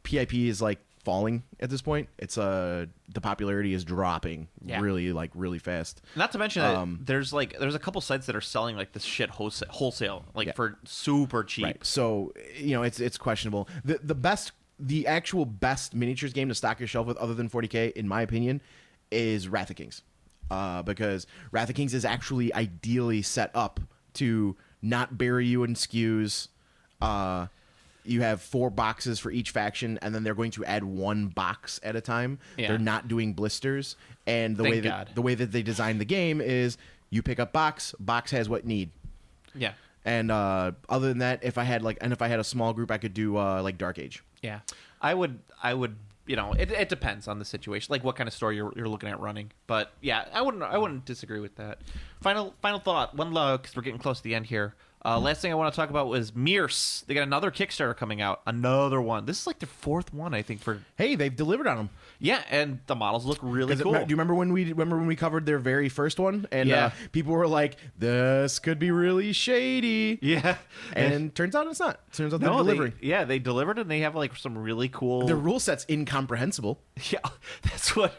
PIP is like falling at this point. It's the popularity is dropping really fast. Not to mention that there's a couple sites that are selling like this shit wholesale for super cheap. Right. So it's questionable. The actual best miniatures game to stock your shelf with other than 40K in my opinion is Wrath of Kings. Because Wrath of Kings is actually ideally set up to not bury you in SKUs. You have 4 boxes for each faction, and then they're going to add 1 box at a time. Yeah. They're not doing blisters, and the way that they designed the game is you pick up box has what need. Yeah. And other than that, if I had a small group, I could do like Dark Age. Yeah, I would. It depends on the situation, like what kind of store you're looking at running. But yeah, I wouldn't disagree with that. Final thought. One because we're getting close to the end here. Last thing I want to talk about was Mierce. They got another Kickstarter coming out. Another one. This is like their 4th one, I think. Hey, they've delivered on them. Yeah, and the models look really cool. Do you remember when we covered their very first one? And people were like, "This could be really shady." Yeah, and turns out it's not. Turns out they're delivering. They delivered, and they have like some really cool. Their rule set's incomprehensible. Yeah, that's what.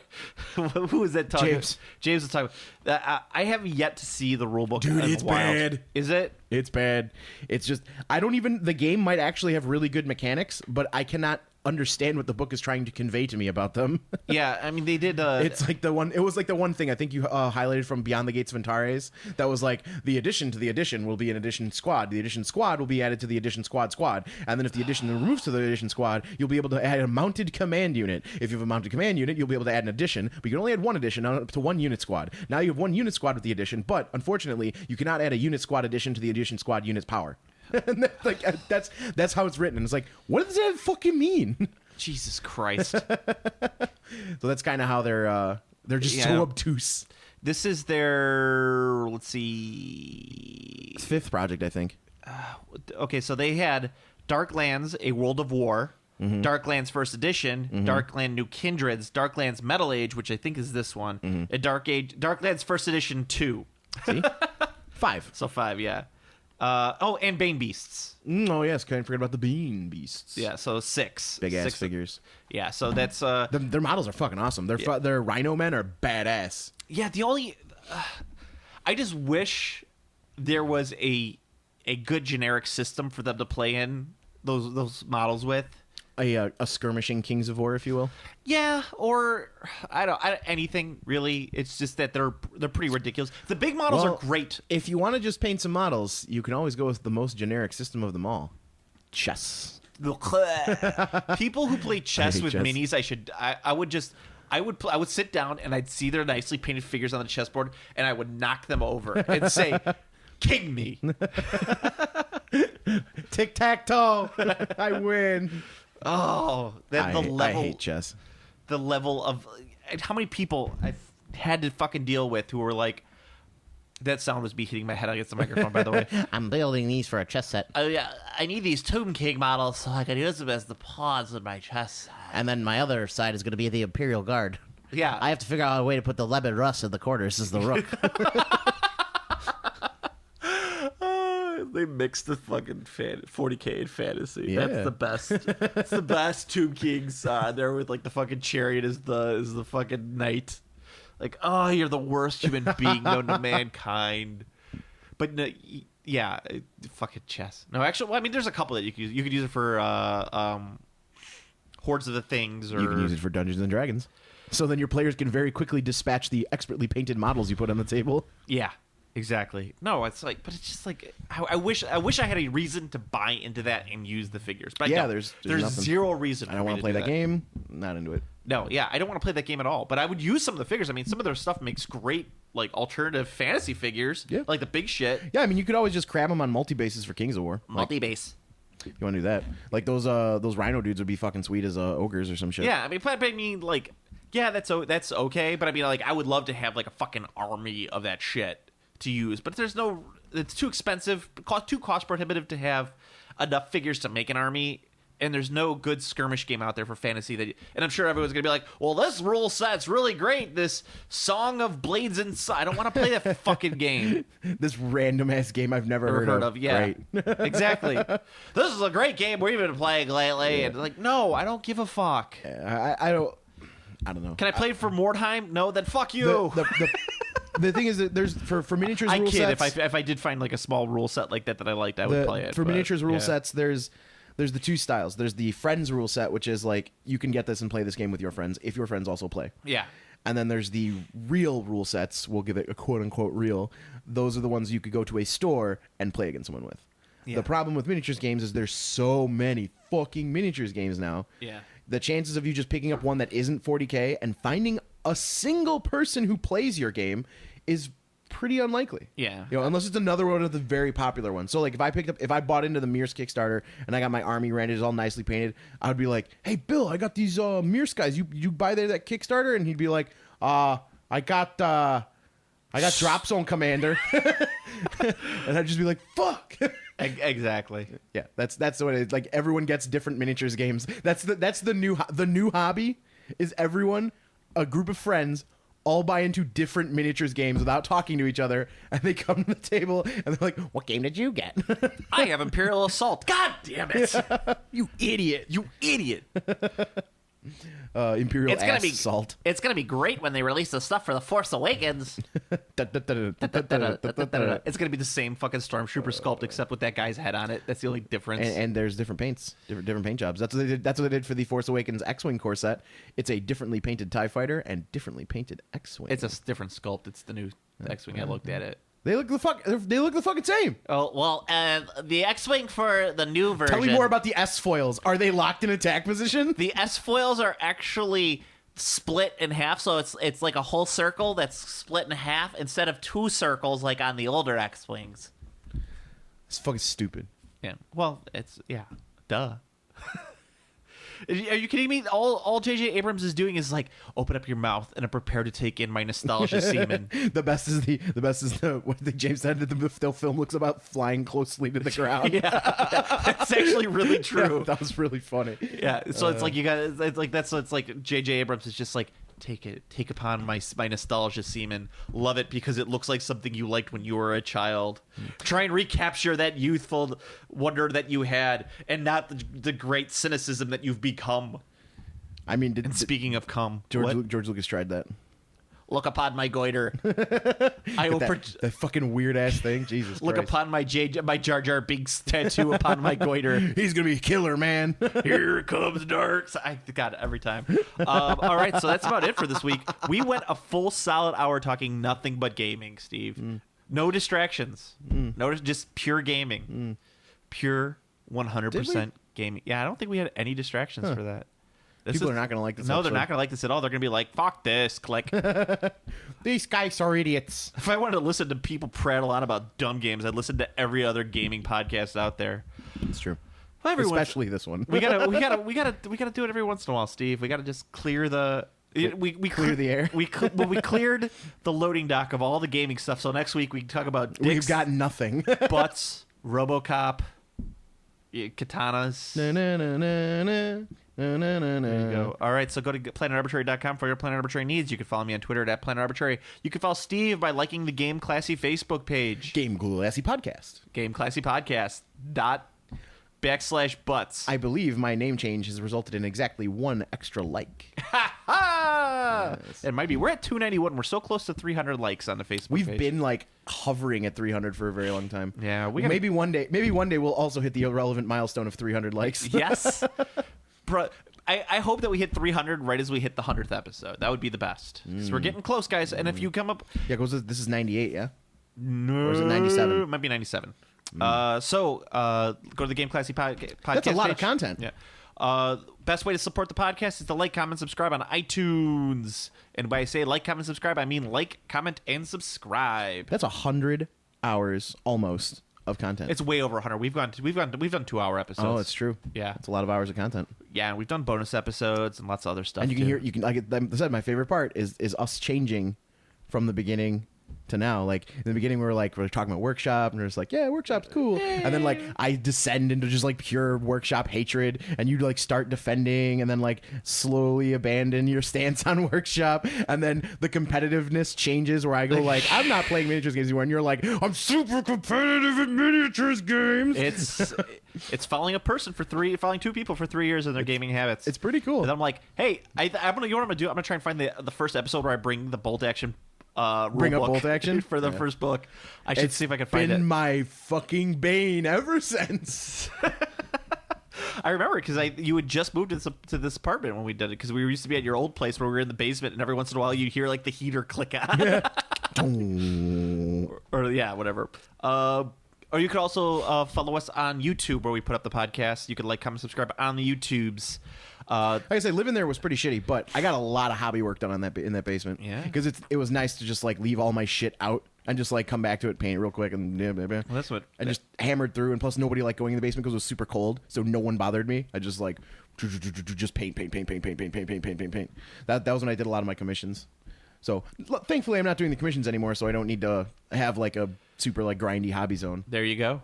Who was that talking? James was talking. I have yet to see the rule book. Dude, it's bad. Is it? It's bad. It's just the game might actually have really good mechanics, but I cannot understand what the book is trying to convey to me about them. Yeah, I mean they did. It's like it was like the one thing I think you highlighted from Beyond the Gates of Antares that was like the addition to the addition will be an addition squad. The addition squad will be added to the addition squad, and then if the addition removes to the addition squad, you'll be able to add a mounted command unit. If you have a mounted command unit, you'll be able to add an addition, but you can only add one addition up to 1 unit squad. Now you have 1 unit squad with the addition, but unfortunately you cannot add a unit squad addition to the addition squad unit's power. And that's how it's written. And it's like, what does that fucking mean? Jesus Christ. So that's kind of how they're just so obtuse. This is their, let's see, 5th project, I think. Okay, so they had Darklands, A World of War, Darklands First Edition, Darkland New Kindreds, Darklands Metal Age, which I think is this one, and Darklands First Edition 2. See? 5. So 5, yeah. And Bane Beasts. Oh yes, can't forget about the Bane Beasts. Yeah, so 6 big ass figures. Yeah, so that's their models are fucking awesome. Their Rhino men are badass. Yeah, the only I just wish there was a good generic system for them to play in those models with. A skirmishing Kings of War, if you will. Yeah, or I don't anything really. It's just that they're pretty ridiculous. The big models are great. If you want to just paint some models, you can always go with the most generic system of them all: chess. People who play chess with minis, I would sit down and I'd see their nicely painted figures on the chessboard, and I would knock them over and say, "King me." Tic-tac-toe. I win. Oh, the level! I hate chess. The level of how many people I've had to fucking deal with who were like, That sound was me hitting my head against the microphone, by the way. I'm building these for a chess set. Oh, yeah. I need these Tomb King models so I can use them as the pawns in my chess. And then my other side is going to be the Imperial Guard. Yeah. I have to figure out a way to put the Lemon Russ in the corners as the rook. They mixed the fucking 40K and fantasy. Yeah. That's the best. It's the best. Tomb Kings there with like the fucking chariot is the fucking knight. Like, oh, you're the worst human being known to mankind. But no, yeah, fucking chess. No, actually, well, I mean, there's a couple that you could use. You could use it for Hordes of the Things, or You can use it for Dungeons and Dragons. So then your players can very quickly dispatch the expertly painted models you put on the table. Yeah, exactly. No, it's like, but it's just like I wish I had a reason to buy into that and use the figures. But I Yeah, don't. there's there's nothing. zero reason. I don't want to play that game. Not into it. No, yeah, I don't want to play that game at all. But I would use some of the figures. I mean, some of their stuff makes great like alternative fantasy figures. Yeah. Like the big shit. Yeah, I mean, you could always just crab them on multi-bases for Kings of War. Like, Multi-base. you want to do that. Like those Rhino dudes would be fucking sweet as ogres or some shit. Yeah, I mean, but I mean, like, yeah, that's okay. But I mean, like, I would love to have like a fucking army of that shit to use. But there's no, it's too expensive, too cost prohibitive to have enough figures to make an army. And there's no good skirmish game out there for fantasy and I'm sure everyone's gonna be like, well, this rule set's really great. This Song of Blades and I don't want to play that fucking game. This random ass game I've never heard of. Yeah, Great. exactly. This is a great game we've been playing lately. Yeah. And like, no, I don't give a fuck. I don't know. Can I play for Mordheim? No, then fuck you. The thing is that there's for miniatures I rule kid. sets. If I did find like a small rule set like that I liked, I would play it. For but, miniatures rule yeah. sets, there's the two styles. There's the friends rule set, which is like you can get this and play this game with your friends if your friends also play. Yeah. And then there's the real rule sets. We'll give it a quote unquote real. Those are the ones you could go to a store and play against someone with. Yeah. The problem with miniatures games is there's so many fucking miniatures games now. Yeah. The chances of you just picking up one that isn't 40K and finding a single person who plays your game is pretty unlikely. Yeah. You know, unless it's another one of the very popular ones. So like if I bought into the Mierce Kickstarter and I got my army rendered all nicely painted, I would be like, "Hey Bill, I got these Mierce guys. You buy that Kickstarter?" And he'd be like, I got Drop Zone Commander." And I'd just be like, "Fuck." Exactly. Yeah, that's what it is. Like everyone gets different miniatures games. That's the new hobby is everyone, a group of friends, all buy into different miniatures games without talking to each other, and they come to the table and they're like, "What game did you get?" I have Imperial Assault. God damn it. You idiot! You idiot. Imperial Assault. It's gonna be great when they release the stuff for the Force Awakens. It's gonna be the same fucking Stormtrooper sculpt except with that guy's head on it. That's the only difference. And there's different paints, different paint jobs. That's what they did. That's what they did for the Force Awakens X-wing core set. It's a differently painted TIE fighter and differently painted X-wing. It's a different sculpt. It's the new X-wing. I looked at it. They look the fucking same. Oh well, the X-wing for the new version. Tell me more about the S foils. Are they locked in attack position? The S foils are actually split in half, so it's like a whole circle that's split in half instead of two circles like on the older X-wings. It's fucking stupid. Yeah. Well, duh. Are you kidding me? All J.J. Abrams is doing is like open up your mouth and prepare to take in my nostalgia semen. The best is what the James said that the film looks about flying closely to the ground. Yeah, that's actually really true. Yeah, that was really funny. Yeah, so it's like you got it's like that's it's like J.J. Abrams is just like take upon my nostalgia semen, love it because it looks like something you liked when you were a child. Try and recapture that youthful wonder that you had, and not the great cynicism that you've become. I mean, speaking of cum, George Lucas tried that. Look upon my goiter. That fucking weird ass thing. Jesus Look Christ. upon my Jar Jar Binks tattoo upon my goiter. He's gonna be a killer, man. Here comes dark. I got it every time. All right, so that's about it for this week. We went a full solid hour talking nothing but gaming, Steve. No distractions. No, just pure gaming. Pure 100% gaming. Yeah, I don't think we had any distractions for that. People are not going to like this No, episode. they're not going to like this at all. They're going to be like, fuck this, click. These guys are idiots. If I wanted to listen to people prattle on about dumb games, I'd listen to every other gaming podcast out there. It's true. Well, especially this one. we gotta do it every once in a while, Steve. We gotta just clear the We clear the air. We cleared the loading dock of all the gaming stuff. So next week we can talk about dicks, We've got nothing. butts, RoboCop, katanas. There you go. All right, so go to planetarbitrary.com for your Planet Arbitrary needs. You can follow me on Twitter at Planet Arbitrary. You can follow Steve by liking the Game Classy Facebook page. Game Classy Podcast. Game Classy Podcast /butts. I believe my name change has resulted in exactly one extra like. It might be. We're at 291. We're so close to 300 likes on the Facebook We've page. been like hovering at 300 for a very long time. Yeah, maybe one day we'll also hit the irrelevant milestone of 300 likes. Yes. Bro, I hope that we hit 300 right as we hit the 100th episode. That would be the best. So we're getting close, guys. And if you come up... Yeah, this is 98, yeah? No. Or is it 97? It might be 97. Go to the Game Classy podcast That's a lot of page. content. Yeah. Best way to support the podcast is to like, comment, subscribe on iTunes. And by I say like, comment, subscribe, I mean like, comment, and subscribe. That's 100 hours almost of content. It's way over 100. We've done 2-hour episodes. Oh, it's true. Yeah. It's a lot of hours of content. Yeah, and we've done bonus episodes and lots of other stuff. And you can too. hear, like I said, my favorite part is us changing from the beginning to now. Like in the beginning, we were talking about workshop, and we're just like, yeah, workshop's cool. And then like I descend into just like pure workshop hatred, and you like start defending, and then like slowly abandon your stance on workshop, and then the competitiveness changes where I go like, I'm not playing miniatures games anymore, and you're like, I'm super competitive in miniatures games. It's following following two people for 3 years in their gaming habits. It's pretty cool. And I'm like, hey, you know what I'm gonna do? I'm gonna try and find the first episode where I bring the bolt action. Bring up rulebook bolt action for the first book. I should see if I can find it. It's been my fucking bane ever since. I remember because you had just moved to this apartment when we did it, because we used to be at your old place where we were in the basement, and every once in a while you hear like the heater click on. or yeah, whatever. Or you could also follow us on YouTube, where we put up the podcast. You could like, comment, subscribe on the YouTubes. Like I say, living there was pretty shitty, but I got a lot of hobby work done on in that basement. Yeah, because it was nice to just like leave all my shit out and just like come back to it, paint it real quick, and that's what I just hammered through. And plus, nobody liked going in the basement because it was super cold, so no one bothered me. I just like just paint. That was when I did a lot of my commissions. So thankfully, I'm not doing the commissions anymore, so I don't need to have like a super like grindy hobby zone. There you go.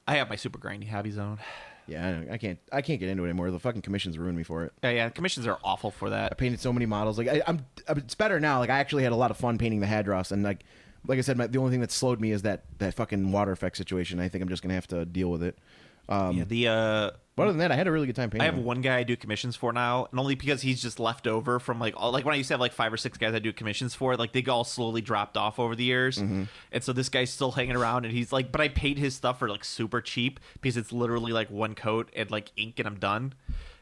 I have my super grindy hobby zone. Yeah, I can't get into it anymore. The fucking commissions ruined me for it. Yeah, commissions are awful for that. I painted so many models. Like it's better now. Like I actually had a lot of fun painting the Hadross, and like I said, the only thing that slowed me is that fucking water effect situation. I think I'm just gonna have to deal with it. But other than that, I had a really good time painting. I have one guy I do commissions for now, and only because he's just left over from like when I used to have like 5 or 6 guys I do commissions for, like they all slowly dropped off over the years, and so this guy's still hanging around, and he's like, but I paid his stuff for like super cheap because it's literally like one coat and like ink, and I'm done.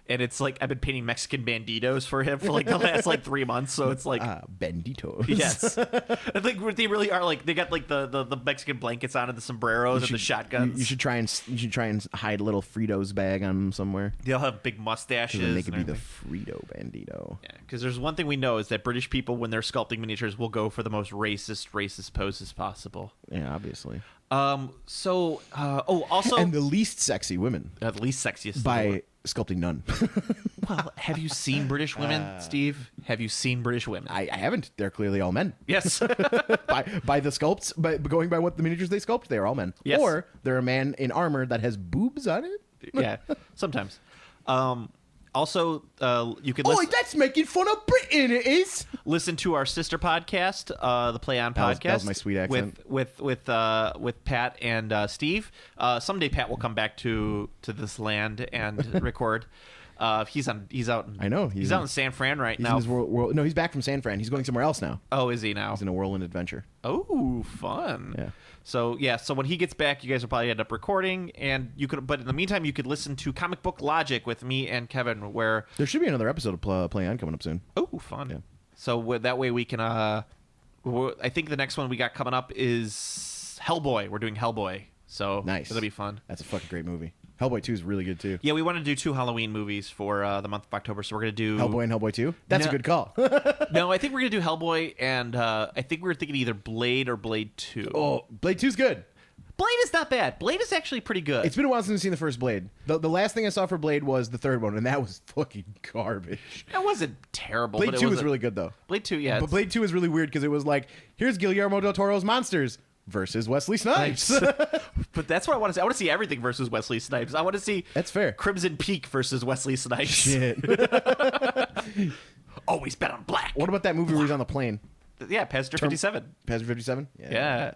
And it's like I've been painting Mexican banditos for him for like the last like 3 months, so it's like banditos. Yes, I think they really are like they got like the Mexican blankets on and the sombreros and the shotguns. You should try and hide a little Fritos bag on them somewhere. They'll have big mustaches. Then they could and be the everything. Frito bandito. Yeah, because there's one thing we know is that British people, when they're sculpting miniatures, will go for the most racist poses possible. Yeah, obviously. Also, And the least sexy women the least sexiest by sculpting none. Well, have you seen British women, Steve? Have you seen British women? I haven't. They're clearly all men. Yes. by the sculpts, but going by what the miniatures they sculpt, they are all men. Yes. Or they're a man in armor that has boobs on it. Yeah, sometimes. Also, you can listen. Oh, that's making fun of Britain. It is. Listen to our sister podcast, the Play On podcast. That was my sweet accent. With Pat and Steve. Someday Pat will come back to this land and record. He's out. I know He's out in San Fran right he's now. in his world. No, he's back from San Fran. He's going somewhere else now. Oh, is he now? He's in a whirlwind adventure. Oh, fun. Yeah. So when he gets back, you guys will probably end up recording, and you could. But in the meantime, you could listen to Comic Book Logic with me and Kevin, where There should be another episode of Play On coming up soon. oh, fun. Yeah. So that way we can. I think the next one we got coming up is Hellboy. We're doing Hellboy, so Nice. It'll be fun. That's a fucking great movie. Hellboy 2 is really good too. Yeah, we want to do 2 Halloween movies for the month of October, so we're going to do Hellboy and Hellboy 2? That's No. a good call. No, I think we're going to do Hellboy, and I think we were thinking either Blade or Blade 2. Oh, Blade 2's good. Blade is not bad. Blade is actually pretty good. It's been a while since I've seen the first Blade. The last thing I saw for Blade was the third one, and that was fucking garbage. It wasn't terrible. Blade but 2 was really good, though. Blade 2, yeah. But Blade 2 is really weird because it was like, here's Guillermo del Toro's monsters versus Wesley Snipes. But that's what I want to see. I want to see everything versus Wesley Snipes. I want to see That's fair. Crimson Peak versus Wesley Snipes. Shit. Always bet on black. What about that movie where he's on the plane? Yeah, Passenger 57. Passenger 57? Yeah.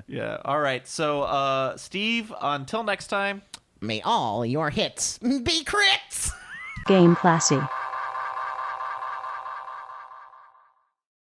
Yeah. All right. So, Steve, until next time. May all your hits be crits. Game classy.